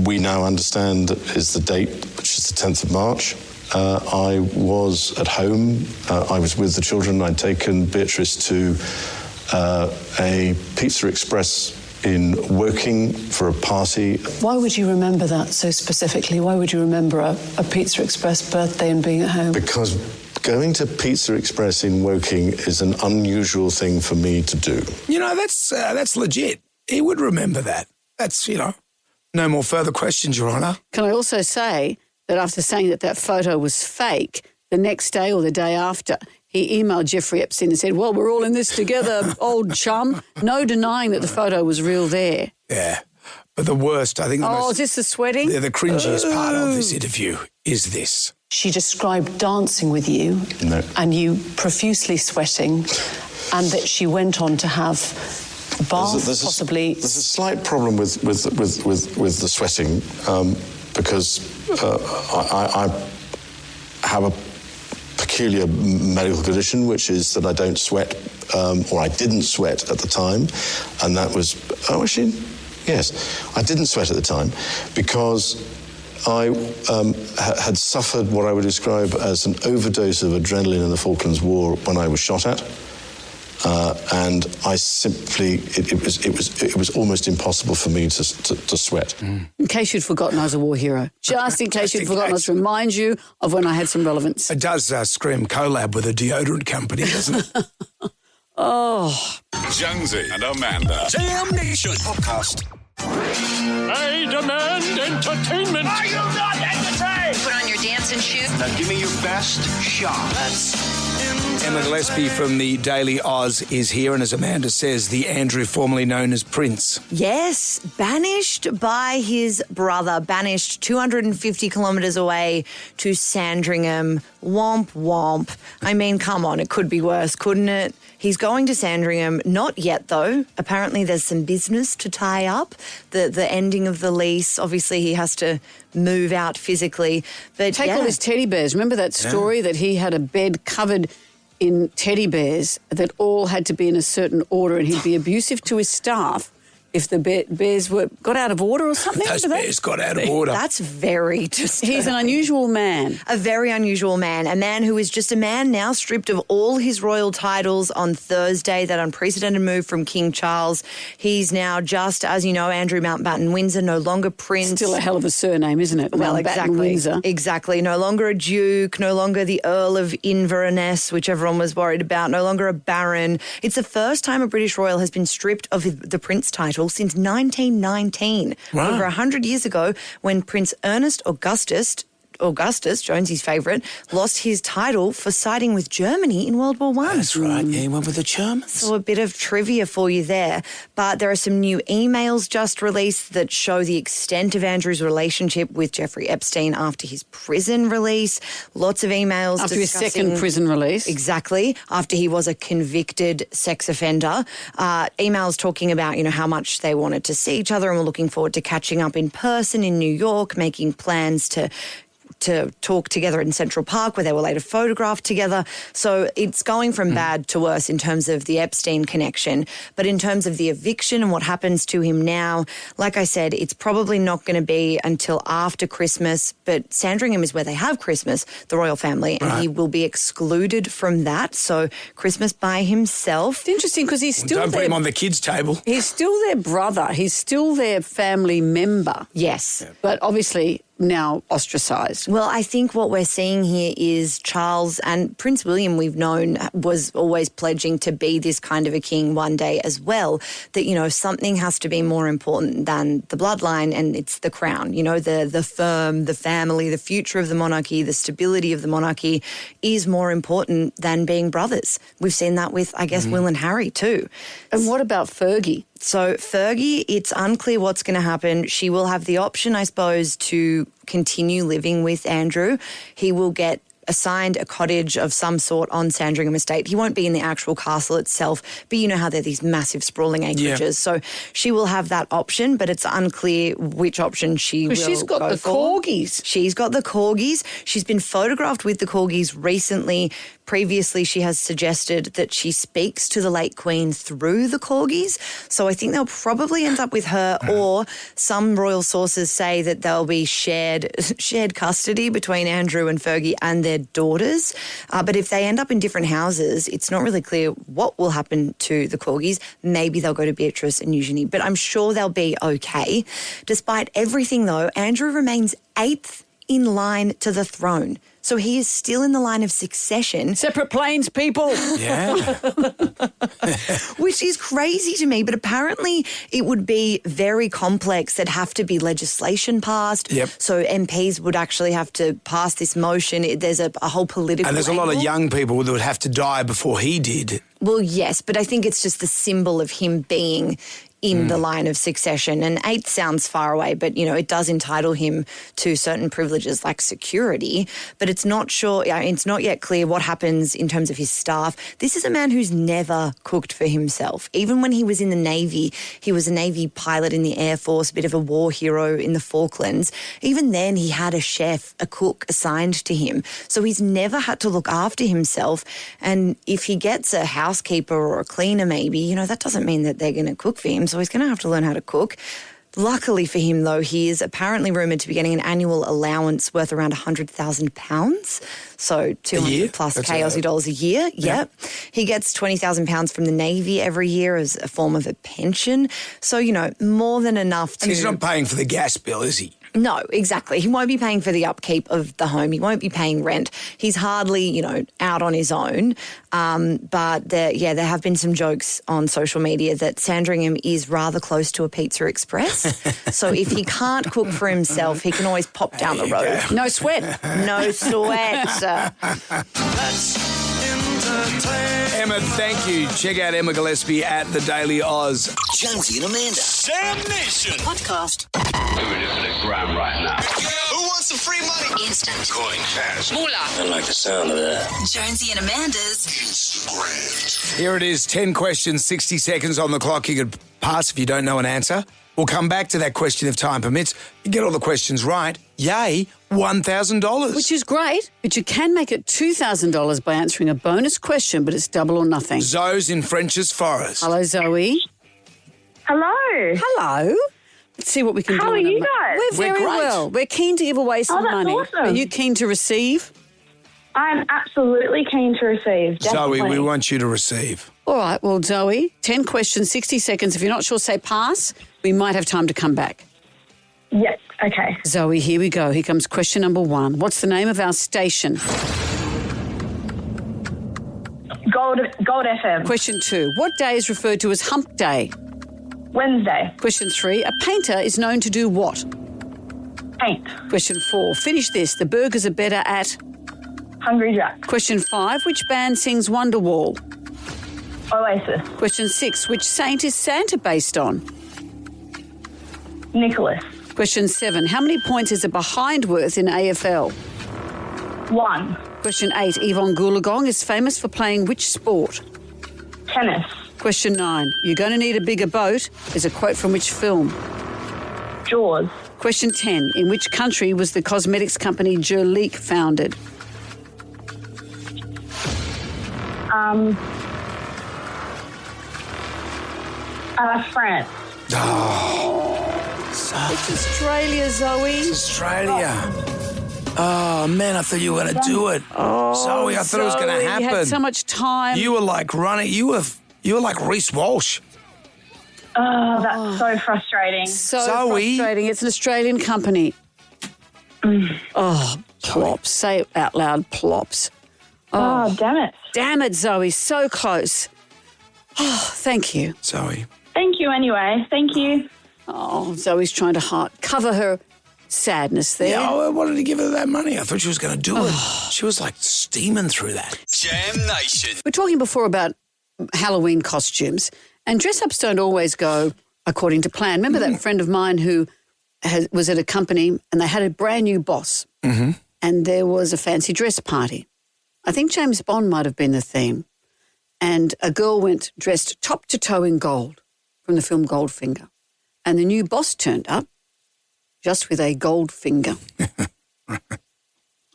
S4: we now understand is the date, which is the 10th of March, I was at home. I was with the children. I'd taken Beatrice to a Pizza Express in Woking for a party.
S6: Why would you remember that so specifically? Why would you remember a Pizza Express birthday and being at home?
S4: Because going to Pizza Express in Woking is an unusual thing for me to do.
S2: You know, that's legit. He would remember that. That's, no more further questions, Your Honour.
S1: Can I also say that after saying that photo was fake, the next day or the day after, he emailed Jeffrey Epstein and said, well, we're all in this together, old chum. No denying that the photo was real there.
S2: Yeah. But the worst, I think...
S1: is this the sweating?
S2: The cringiest part of this interview is this.
S6: She described dancing with you and you profusely sweating, and that she went on to have a bath, possibly...
S4: There's a slight problem with the sweating because I have a peculiar medical condition, which is that I don't sweat, or I didn't sweat at the time, and that was... Oh, actually, yes, I didn't sweat at the time because I had suffered what I would describe as an overdose of adrenaline in the Falklands War when I was shot at. And I simply, it was almost impossible for me to sweat.
S1: In case you'd forgotten I was a war hero. Just in case you'd forgotten, let's remind you of when I had some relevance.
S2: It does scream collab with a deodorant company, doesn't it?
S1: Oh.
S13: Jonesy and Amanda. Jam Nation Podcast.
S5: I demand entertainment. Are you not entertained?
S21: Put on your dancing shoes.
S7: Now give me your best shot.
S2: Emma Gillespie from the Daily Oz is here, and as Amanda says, the Andrew formerly known as Prince.
S22: Yes, banished by his brother, banished 250 kilometres away to Sandringham. Womp womp. I mean, come on, it could be worse, couldn't it? He's going to Sandringham, not yet though. Apparently there's some business to tie up, the ending of the lease. Obviously he has to move out physically. But
S1: Take all his teddy bears. Remember that story that he had a bed covered in teddy bears that all had to be in a certain order, and he'd be abusive to his staff if the bears got out of order or something?
S2: Those bears got out of order.
S22: That's very disturbing.
S1: He's an unusual man.
S22: A very unusual man. A man who is just a man now stripped of all his royal titles on Thursday, that unprecedented move from King Charles. He's now just, as you know, Andrew Mountbatten Windsor, no longer Prince.
S1: Still a hell of a surname, isn't it?
S22: Well,
S1: Mountbatten Windsor.
S22: Exactly. No longer a duke, no longer the Earl of Inverness, which everyone was worried about, no longer a baron. It's the first time a British royal has been stripped of the Prince title since 1919, over 100 years ago, when Prince Ernest Augustus, Jonesy's favourite, lost his title for siding with Germany in World War I.
S2: That's right. Yeah, he went with the Germans.
S22: So a bit of trivia for you there. But there are some new emails just released that show the extent of Andrew's relationship with Jeffrey Epstein after his prison release. Lots of emails
S1: after his second prison release.
S22: Exactly. After he was a convicted sex offender. Emails talking about, how much they wanted to see each other and were looking forward to catching up in person in New York, making plans to talk together in Central Park, where they were later photographed together. So it's going from bad to worse in terms of the Epstein connection. But in terms of the eviction and what happens to him now, like I said, it's probably not going to be until after Christmas. But Sandringham is where they have Christmas, the royal family, and he will be excluded from that. So Christmas by himself.
S1: It's interesting because he's still
S2: Don't put him on the kids' table.
S1: He's still their brother. He's still their family member.
S22: Yes.
S1: But obviously now ostracised.
S22: Well, I think what we're seeing here is Charles and Prince William, we've known, was always pledging to be this kind of a king one day as well, that, you know, something has to be more important than the bloodline, and it's the crown. You know, the firm, the family, the future of the monarchy, the stability of the monarchy is more important than being brothers. We've seen that with, I guess, Will and Harry too.
S1: And what about Fergie?
S22: So Fergie, it's unclear what's going to happen. She will have the option, I suppose, to continue living with Andrew. He will get assigned a cottage of some sort on Sandringham Estate. He won't be in the actual castle itself, but you know how they're these massive sprawling acreages. Yeah. So she will have that option, but it's unclear which option she will go for.
S1: She's got the corgis.
S22: She's got the corgis. She's been photographed with the corgis recently. Previously, she has suggested that she speaks to the late Queen through the corgis. So I think they'll probably end up with her, or some royal sources say that they'll be shared custody between Andrew and Fergie and their daughters. But if they end up in different houses, it's not really clear what will happen to the corgis. Maybe they'll go to Beatrice and Eugenie, but I'm sure they'll be okay. Despite everything, though, Andrew remains 8th in line to the throne. So he is still in the line of succession.
S1: Separate planes, people.
S2: Yeah.
S22: Which is crazy to me, but apparently it would be very complex. There'd have to be legislation passed.
S2: Yep.
S22: So MPs would actually have to pass this motion. There's a whole political
S2: And there's a lot of young people that would have to die before he did.
S22: Well, yes, but I think it's just the symbol of him being in the line of succession. And 8 sounds far away, but, you know, it does entitle him to certain privileges like security. But it's not yet clear what happens in terms of his staff. This is a man who's never cooked for himself. Even when he was in the Navy, he was a Navy pilot in the Air Force, a bit of a war hero in the Falklands. Even then, he had a chef, a cook assigned to him. So he's never had to look after himself. And if he gets a housekeeper or a cleaner maybe, you know, that doesn't mean that they're going to cook for him. So he's going to have to learn how to cook. Luckily for him, though, he is apparently rumoured to be getting an annual allowance worth around £100,000. So 200 plus Aussie dollars a year. Yep. He gets £20,000 from the Navy every year as a form of a pension. So, you know, more than enough to...
S2: And he's not paying for the gas bill, is he?
S22: No, exactly. He won't be paying for the upkeep of the home. He won't be paying rent. He's hardly, you know, out on his own. But there have been some jokes on social media that Sandringham is rather close to a Pizza Express. So if he can't cook for himself, he can always pop down the road.
S2: Go.
S1: No sweat.
S22: No sweat.
S2: Emma, thank you. Check out Emma Gillespie at The Daily Oz.
S13: Jonesy and Amanda. Sam Nation.
S21: Podcast.
S10: Moving into the ground right now.
S13: Who wants some free money?
S21: Instant.
S10: Going fast.
S21: Moolah.
S10: I like the sound of that.
S21: Jonesy and Amanda's
S10: Instagram.
S2: Here it is, 10 questions, 60 seconds on the clock. You could pass if you don't know an answer. We'll come back to that question if time permits. You get all the questions right. Yay, $1,000.
S1: Which is great, but you can make it $2,000 by answering a bonus question, but it's double or nothing.
S2: Zoe's in French's Forest.
S1: Hello, Zoe.
S8: Hello.
S1: Hello. Let's see what we can do.
S8: How are you guys?
S1: We're very
S8: great.
S1: well. We're keen to give away some
S8: that's
S1: money.
S8: awesome.
S1: Are you keen to receive?
S8: I'm absolutely keen to receive. Definitely.
S2: Zoe, we want you to receive.
S1: All right, well, Zoe, 10 questions, 60 seconds. If you're not sure, say pass. We might have time to come back.
S8: Yep, okay.
S1: Zoe, here we go. Here comes question number 1. What's the name of our station?
S8: Gold FM.
S1: Question 2. What day is referred to as Hump Day?
S8: Wednesday.
S1: Question 3. A painter is known to do what?
S8: Paint.
S1: Question 4. Finish this. The burgers are better at?
S8: Hungry Jack.
S1: Question 5. Which band sings Wonderwall?
S8: Oasis.
S1: Question 6. Which saint is Santa based on?
S8: Nicholas.
S1: Question 7. How many points is a behind worth in AFL?
S8: 1.
S1: Question 8. Yvonne Goolagong is famous for playing which sport?
S8: Tennis.
S1: Question 9. You're going to need a bigger boat is a quote from which film?
S8: Jaws.
S1: Question 10. In which country was the cosmetics company Jurlique founded?
S8: France.
S1: It's Australia, Zoe.
S2: It's Australia. Oh, man, I thought you were going to do it.
S1: Oh,
S2: Zoe, I thought it was going to happen.
S1: You had so much time.
S2: You were like running. You were like Reece Walsh.
S8: Oh, that's so frustrating.
S1: So
S2: Zoe.
S1: frustrating. It's an Australian company. Oh, plops. Say it out loud, plops.
S8: Oh, damn it.
S1: Damn it, Zoe. So close. Oh, thank you.
S2: Zoe.
S8: Thank you anyway. Thank you.
S1: Oh, Zoe's trying to cover her sadness there.
S2: Yeah, I wanted to give her that money. I thought she was going to do it. She was like steaming through that.
S13: Jam Nation.
S1: We're talking before about Halloween costumes, and dress-ups don't always go according to plan. Remember that friend of mine who was at a company and they had a brand new boss and there was a fancy dress party. I think James Bond might have been the theme. And a girl went dressed top to toe in gold from the film Goldfinger. And the new boss turned up just with a gold finger.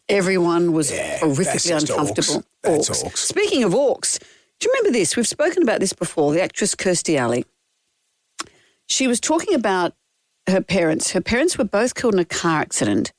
S1: Everyone was horrifically uncomfortable.
S2: That's orcs.
S1: Speaking of orcs, do you remember this? We've spoken about this before, the actress Kirstie Alley. She was talking about her parents. Her parents were both killed in a car accident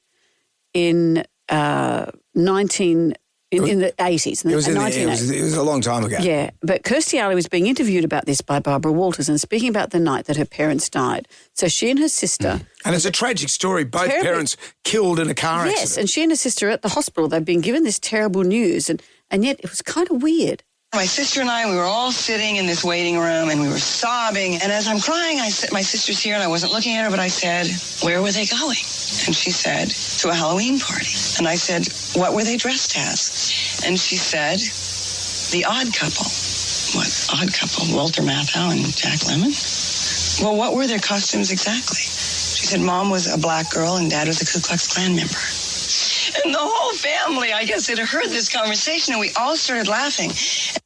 S1: in the 80s.
S2: It was a long time ago.
S1: Yeah, but Kirstie Alley was being interviewed about this by Barbara Walters and speaking about the night that her parents died. So she and her sister...
S2: And it's a tragic story. Both parents killed in a car accident.
S1: Yes, and she and her sister are at the hospital. They've been given this terrible news and yet it was kind of weird.
S3: My sister and I, we were all sitting in this waiting room and we were sobbing. And as I'm crying, I said, my sister's here and I wasn't looking at her, but I said, where were they going? And she said, to a Halloween party. And I said, what were they dressed as? And she said, the Odd Couple. What Odd Couple? Walter Matthau and Jack Lemmon? Well, what were their costumes exactly? She said, Mom was a black girl and Dad was a Ku Klux Klan member. And the whole family, I guess, had heard this conversation, and we all started laughing.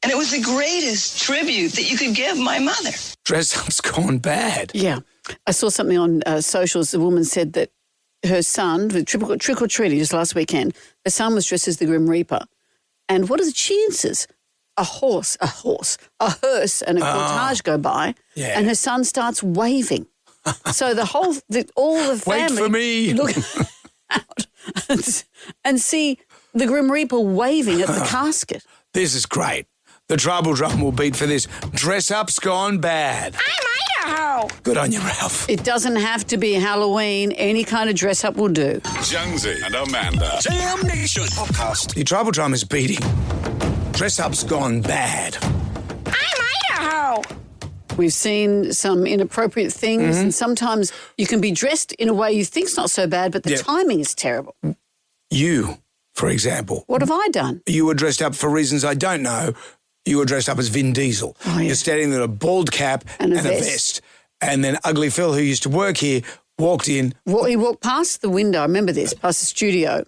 S3: And it was the greatest tribute that you could give my mother.
S2: Dress-up's gone bad.
S1: Yeah. I saw something on socials. A woman said that her son, with trick-or-treating just last weekend, her son was dressed as the Grim Reaper. And what are the chances? A hearse and a cortege go by, and her son starts waving. So all the family...
S2: Wait for me!
S1: Look out and see the Grim Reaper waving at the casket.
S2: This is great. The treble drum will beat for this. Dress-up's gone bad.
S1: I'm Idaho.
S2: Good on you, Ralph.
S1: It doesn't have to be Halloween. Any kind of dress-up will do.
S13: Jonesy and Amanda. Jam Nation podcast.
S2: The treble drum is beating. Dress-up's gone bad.
S1: I'm Idaho. We've seen some inappropriate things, and sometimes you can be dressed in a way you think's not so bad, but the timing is terrible.
S2: You, for example.
S1: What have I done?
S2: You were dressed up for reasons I don't know. You were dressed up as Vin Diesel.
S1: Oh, yeah.
S2: You're standing there with a bald cap and a vest. And then Ugly Phil, who used to work here, walked in.
S1: He walked past the window, I remember this, past the studio,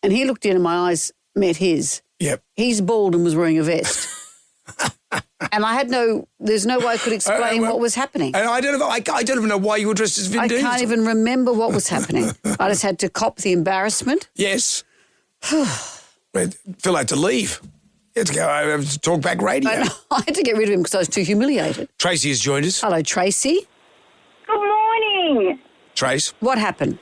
S1: and he looked in and my eyes met his.
S2: Yep.
S1: He's bald and was wearing a vest. And there's no way I could explain what was happening.
S2: And I don't even know why you were dressed as Vin Diesel.
S1: I can't even remember what was happening. I just had to cop the embarrassment.
S2: Yes. Phil had to leave. He had to go over to Talkback Radio.
S1: I had to get rid of him because I was too humiliated.
S2: Tracy has joined us.
S1: Hello, Tracy.
S9: Good morning.
S2: Trace.
S1: What happened?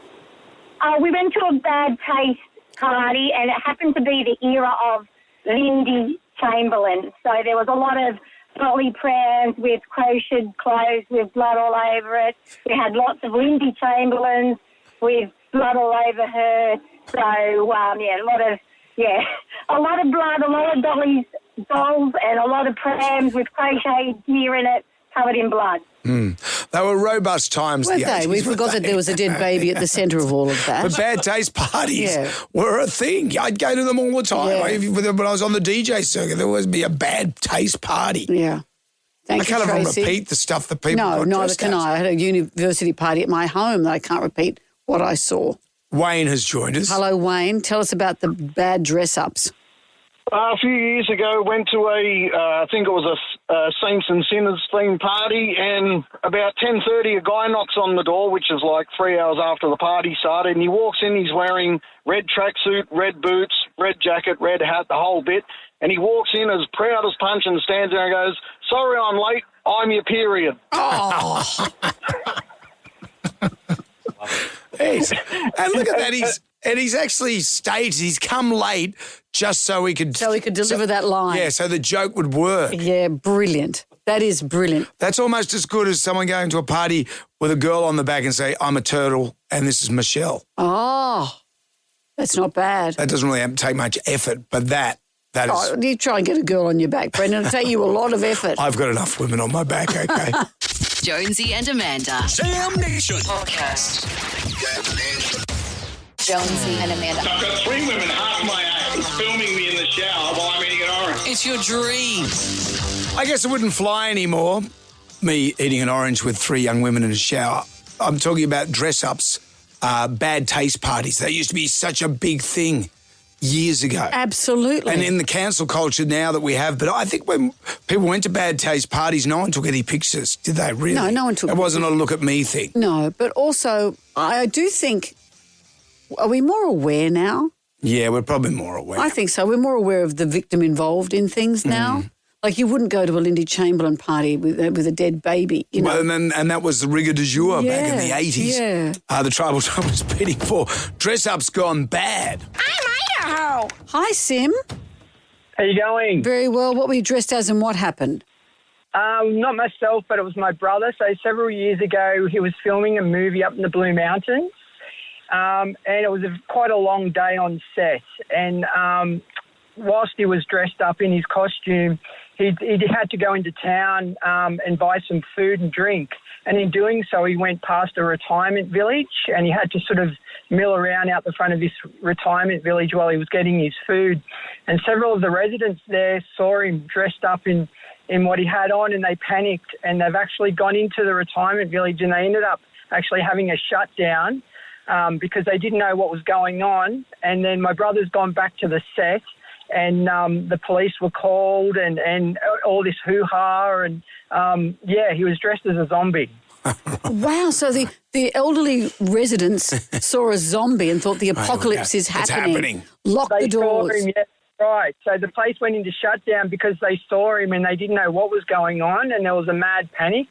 S9: We went to a bad taste party and it happened to be the era of Lindy Chamberlain. So there was a lot of dolly prams with crocheted clothes with blood all over it. We had lots of Lindy Chamberlains with blood all over her. So, a lot of blood, a lot of dolls and a lot of prams with crocheted gear in it covered in blood.
S2: They were robust times.
S1: Were they? We forgot that there was a dead baby at the centre of all of that.
S2: But bad taste parties were a thing. I'd go to them all the time.
S1: Yeah.
S2: When I was on the DJ circuit, there would always be a bad taste party.
S1: Yeah.
S2: I can't even repeat the stuff that people got
S1: neither
S2: dressed
S1: can
S2: as.
S1: I had a university party at my home that I can't repeat what I saw.
S2: Wayne has joined us.
S1: Hello, Wayne. Tell us about the bad dress-ups.
S23: A few years ago, went to I think it was a Saints and Sinners themed party, and about 10:30, a guy knocks on the door, which is like 3 hours after the party started, and he walks in, he's wearing red tracksuit, red boots, red jacket, red hat, the whole bit, and he walks in as proud as punch and stands there and goes, sorry I'm late, I'm your period.
S2: Oh. And look at that, he's actually staged. He's come late just so he could
S1: deliver that line.
S2: Yeah, so the joke would work.
S1: Yeah, brilliant. That is brilliant.
S2: That's almost as good as someone going to a party with a girl on the back and say, I'm a turtle and this is Michelle.
S1: Oh, That's not bad.
S2: That doesn't really take much effort, but that is...
S1: You try and get a girl on your back, Brendan. It'll take you a lot of effort.
S2: I've got enough women on my back, okay?
S21: Jonesy and Amanda.
S13: Sam Nation.
S21: Podcast. Jonesy and Amanda.
S10: I've got 3 women half my age filming me in the shower while I'm eating an orange.
S13: It's your dream.
S2: I guess it wouldn't fly anymore, me eating an orange with 3 young women in a shower. I'm talking about dress-ups, bad taste parties. That used to be such a big thing years ago.
S1: Absolutely.
S2: And in the cancel culture now that we have, but I think when people went to bad taste parties, no one took any pictures, did they really?
S1: No one took
S2: It wasn't a look at me thing.
S1: No, but also I do think, are we more aware now?
S2: Yeah, we're probably more aware.
S1: I think so. We're more aware of the victim involved in things now. Like you wouldn't go to a Lindy Chamberlain party with a dead baby, you know.
S2: Well, and that was the rigueur du jour back in the 80s.
S1: Yeah.
S2: The tribal time was bidding for dress-ups gone bad.
S1: I'm Idaho. Hi, Sim.
S12: How you going?
S1: Very well. What were you dressed as and what happened?
S12: Not myself, but it was my brother. So several years ago, he was filming a movie up in the Blue Mountains. And it was quite a long day on set. And whilst he was dressed up in his costume, he had to go into town and buy some food and drink. And in doing so, he went past a retirement village and he had to sort of mill around out the front of this retirement village while he was getting his food. And several of the residents there saw him dressed up in what he had on and they panicked. And they've actually gone into the retirement village and they ended up actually having a shutdown because they didn't know what was going on. And then my brother's gone back to the set and the police were called and all this hoo-ha and, he was dressed as a zombie.
S1: Wow, so the elderly residents saw a zombie and thought the apocalypse is happening. Lock the doors.
S12: Saw him, yeah, right. So the place went into shutdown because they saw him and they didn't know what was going on and there was a mad panic.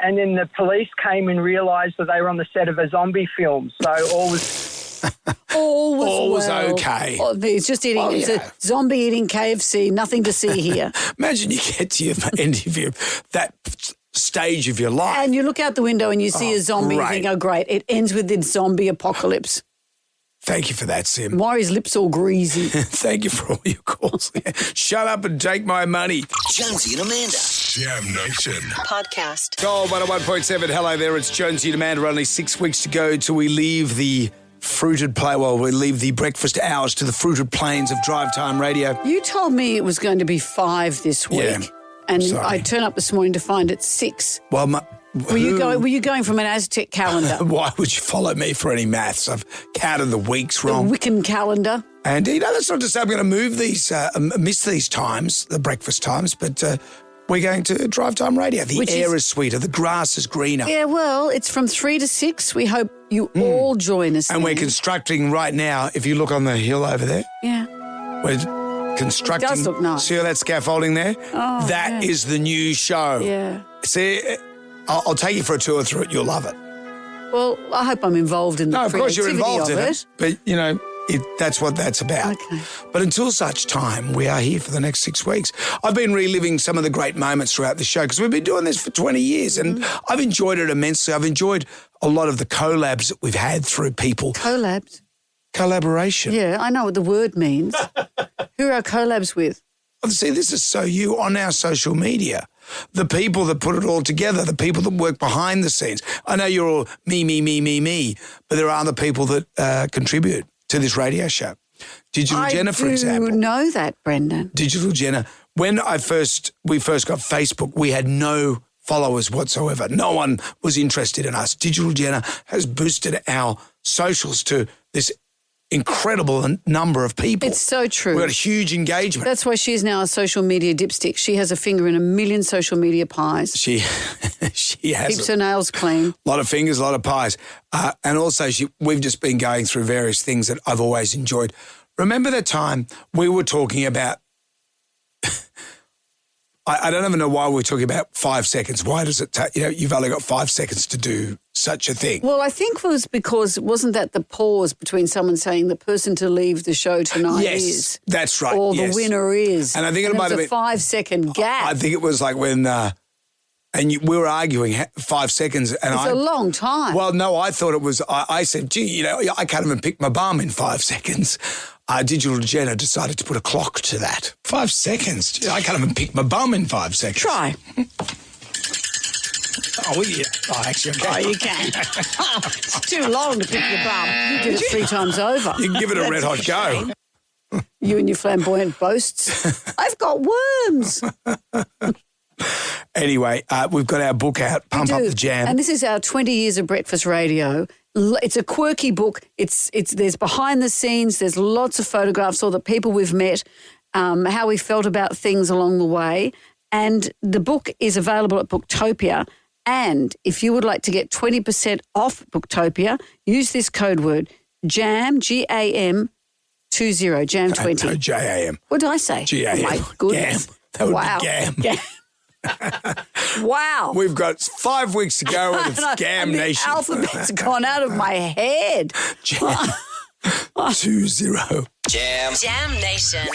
S12: And then the police came and realised that they were on the set of a zombie film. So all was
S2: okay.
S1: He's just eating. It's a zombie eating KFC. Nothing to see here.
S2: Imagine you get to your end of that stage of your life,
S1: and you look out the window and you see a zombie.
S2: Great.
S1: And think, oh, great! It ends with the zombie apocalypse.
S2: Thank you for that, Sim.
S1: Why are his lips all greasy?
S2: Thank you for all your calls. Shut up and take my money.
S13: Jonesy and Amanda.
S21: Jam Nation. Podcast.
S2: Gold 101.7. Hello there. It's Jonesy and Amanda. Only 6 weeks to go till we leave the we leave the breakfast hours to the fruited plains of Drive Time Radio.
S1: You told me it was going to be 5 this week.
S2: Yeah.
S1: And I turned up this morning to find it 6.
S2: Well,
S1: were you going from an Aztec calendar?
S2: Why would you follow me for any maths? I've counted the weeks wrong.
S1: The Wiccan calendar.
S2: And, that's not to say I'm going to move these, miss these times, the breakfast times, but we're going to Drive Time Radio. The air is sweeter, the grass is greener.
S1: Yeah, well, it's from 3 to 6. We hope you all join us.
S2: And we're constructing right now, if you look on the hill over there.
S1: Yeah.
S2: We're constructing.
S1: It does look nice.
S2: See all that scaffolding there?
S1: Oh,
S2: that is the new show.
S1: Yeah.
S2: See, I'll take you for a tour through it. You'll love it.
S1: Well, I hope I'm involved in the
S2: creativity. No, of course you're involved in it. But, that's what that's about.
S1: Okay.
S2: But until such time, we are here for the next 6 weeks. I've been reliving some of the great moments throughout the show because we've been doing this for 20 years and I've enjoyed it immensely. I've enjoyed a lot of the collabs that we've had through people.
S1: Collabs?
S2: Collaboration.
S1: Yeah, I know what the word means. Who are our collabs with?
S2: See, this is so you on our social media. The people that put it all together, the people that work behind the scenes. I know you're all me, but there are other people that contribute to this radio show. Digital Jenna, for example.
S1: I do know that, Brendan.
S2: Digital Jenna. When we first got Facebook, we had no followers whatsoever. No one was interested in us. Digital Jenna has boosted our socials to this incredible number of people.
S1: It's so true.
S2: We've got a huge engagement.
S1: That's why she's now a social media dipstick. She has a finger in 1 million social media pies.
S2: She has.
S1: Keeps her nails clean.
S2: A lot of fingers, a lot of pies. And also we've just been going through various things that I've always enjoyed. Remember that time we were talking about, I don't even know why we're talking about 5 seconds. Why does it take, you've only got 5 seconds to do such a thing?
S1: Well, I think it was because, wasn't that the pause between someone saying the person to leave the show tonight is?
S2: Yes, that's right.
S1: Or the winner is.
S2: And I think it might have been
S1: a 5 second gap.
S2: I think it was like when And we were arguing 5 seconds. And
S1: It's a long time.
S2: Well, no, I thought it was, I said, gee, I can't even pick my bum in 5 seconds. Digital Jenna decided to put a clock to that. 5 seconds? Gee, I can't even pick my bum in 5 seconds.
S1: Try.
S2: Oh, yeah. Oh, actually, okay.
S1: Oh, you can. It's too long to pick your bum. You did it 3 times over.
S2: You can give it a red hot go.
S1: You and your flamboyant boasts. I've got worms.
S2: Anyway, we've got our book out, Pump Up the Jam.
S1: And this is our 20 years of breakfast radio. It's a quirky book. There's behind the scenes. There's lots of photographs, all the people we've met, how we felt about things along the way. And the book is available at Booktopia. And if you would like to get 20% off Booktopia, use this code word, JAM, GAM 20, JAM 20.
S2: No, JAM.
S1: What did I say?
S2: GAM.
S1: Oh, my goodness.
S2: Gam. That would
S1: Wow.
S2: be GAM.
S1: Wow.
S2: We've got 5 weeks to go and it's Gam Nation.
S1: The alphabet's gone out of my head.
S2: Jam 20.
S21: Jam Nation.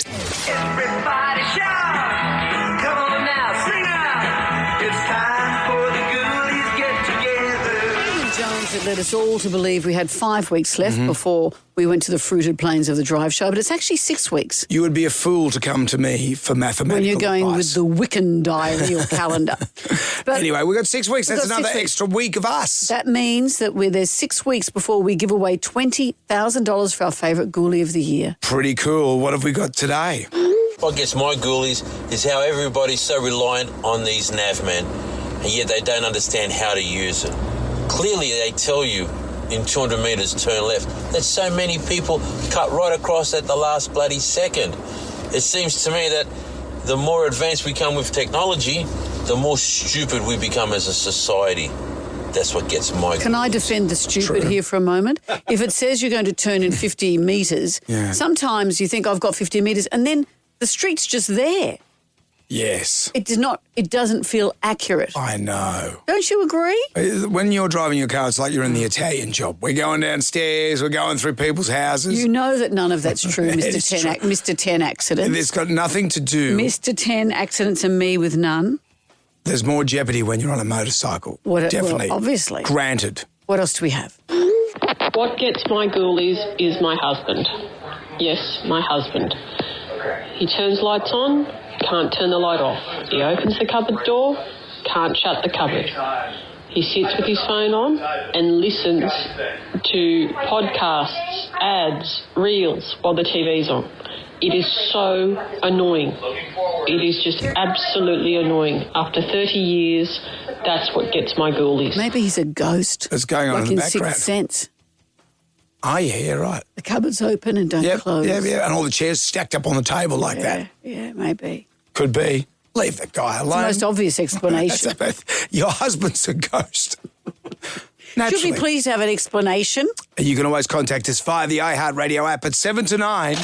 S18: Everybody shout! Come on now, sing out! It's time for the Ghoulies get together.
S1: Jones had led us all to believe we had 5 weeks left before we went to the fruited plains of the drive show, but it's actually 6 weeks.
S2: You would be a fool to come to me for mathematical
S1: When you're going
S2: advice.
S1: with the Wiccan diary or calendar. But
S2: anyway, we've got 6 weeks.
S1: We've
S2: That's
S1: got
S2: another
S1: 6 weeks.
S2: extra week of us.
S1: That means that there's 6 weeks before we give away $20,000 for our favourite ghoulie of the year.
S2: Pretty cool. What have we got today?
S14: What gets my ghoulies is how everybody's so reliant on these nav men, and yet they don't understand how to use it. Clearly, they tell you in 200 metres turn left that so many people cut right across at the last bloody second. It seems to me that the more advanced we come with technology, the more stupid we become as a society. That's what gets my
S1: Can I defend the stupid here for a moment? If it says you're going to turn in 50 metres, sometimes you think, I've got 50 metres, and then the street's just there.
S2: Yes.
S1: It doesn't feel accurate.
S2: I know.
S1: Don't you agree?
S2: When you're driving your car, it's like you're in the Italian job. We're going downstairs, we're going through people's houses.
S1: You know that none of that's true,
S2: It
S1: Mr.
S2: is
S1: 10,
S2: true.
S1: Mr. 10 Accidents.
S2: It's got nothing to do.
S1: Mr. 10 Accidents and me with none.
S2: There's more jeopardy when you're on a motorcycle. Definitely.
S1: Well, obviously.
S2: Granted.
S1: What else do we have?
S15: What gets my ghoulies is my husband. Yes, my husband. He turns lights on, can't turn the light off. He opens the cupboard door, can't shut the cupboard. He sits with his phone on and listens to podcasts, ads, reels while the TV's on. It is so annoying. It is just absolutely annoying. After 30 years, that's what gets my ghoulies.
S1: Maybe he's a ghost.
S2: It's going on
S1: like
S2: in the
S1: in
S2: background.
S1: Sixth Sense.
S2: Oh, yeah, right.
S1: The cupboards open and don't close.
S2: Yeah, and all the chairs stacked up on the table like that.
S1: Yeah, maybe.
S2: Could be. Leave that guy
S1: It's
S2: alone.
S1: the most obvious explanation.
S2: Your husband's a ghost.
S1: Should we please have an explanation?
S2: You can always contact us via the iHeartRadio app at 7 to 9.
S1: Our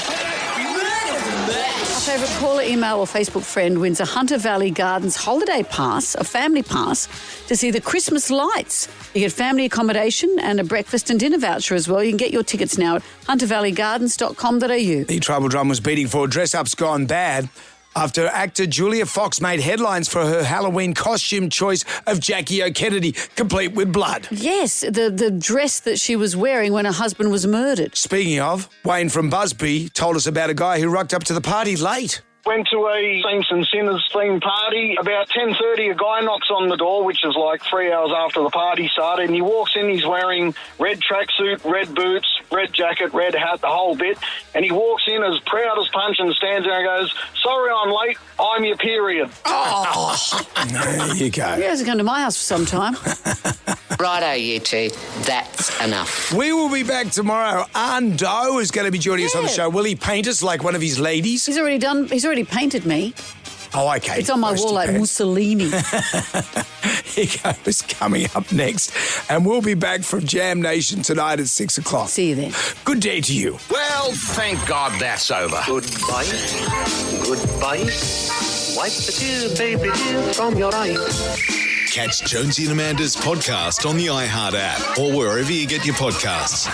S1: favourite caller, email or Facebook friend wins a Hunter Valley Gardens holiday pass, a family pass, to see the Christmas lights. You get family accommodation and a breakfast and dinner voucher as well. You can get your tickets now at huntervalleygardens.com.au.
S2: The Trouble Drum was beating for Dress Up's Gone Bad after actor Julia Fox made headlines for her Halloween costume choice of Jackie O'Kennedy, complete with blood.
S1: Yes, the dress that she was wearing when her husband was murdered.
S2: Speaking of, Wayne from Busby told us about a guy who rocked up to the party late.
S23: Went to a Saints and Sinners themed party. About 10:30, a guy knocks on the door, which is like 3 hours after the party started, and he walks in, he's wearing red tracksuit, red boots, red jacket, red hat, the whole bit, and he walks in as proud as punch and stands there and goes, "Sorry I'm late, I'm your period."
S1: Oh!
S2: There you go.
S1: He hasn't come to my house for some time.
S16: Righto, you two. That's enough.
S2: We will be back tomorrow. Ando is going to be joining us on the show. Will he paint us like one of his ladies?
S1: He's already painted me.
S2: Oh, okay.
S1: It's on my wall like Mussolini.
S2: He goes coming up next. And we'll be back from Jam Nation tonight at 6 o'clock.
S1: See you then.
S2: Good day to you.
S7: Well, thank God that's over.
S24: Goodbye. Goodbye. Wipe the tears, baby, dear, from your eyes.
S21: Catch Jonesy and Amanda's podcast on the iHeart app or wherever you get your podcasts.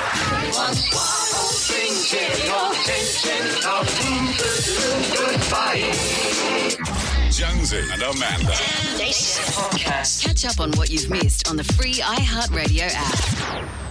S18: Goodbye.
S21: Lindsay and Amanda.
S11: Damn Nation Podcast. Catch up on what you've missed on the free iHeartRadio app.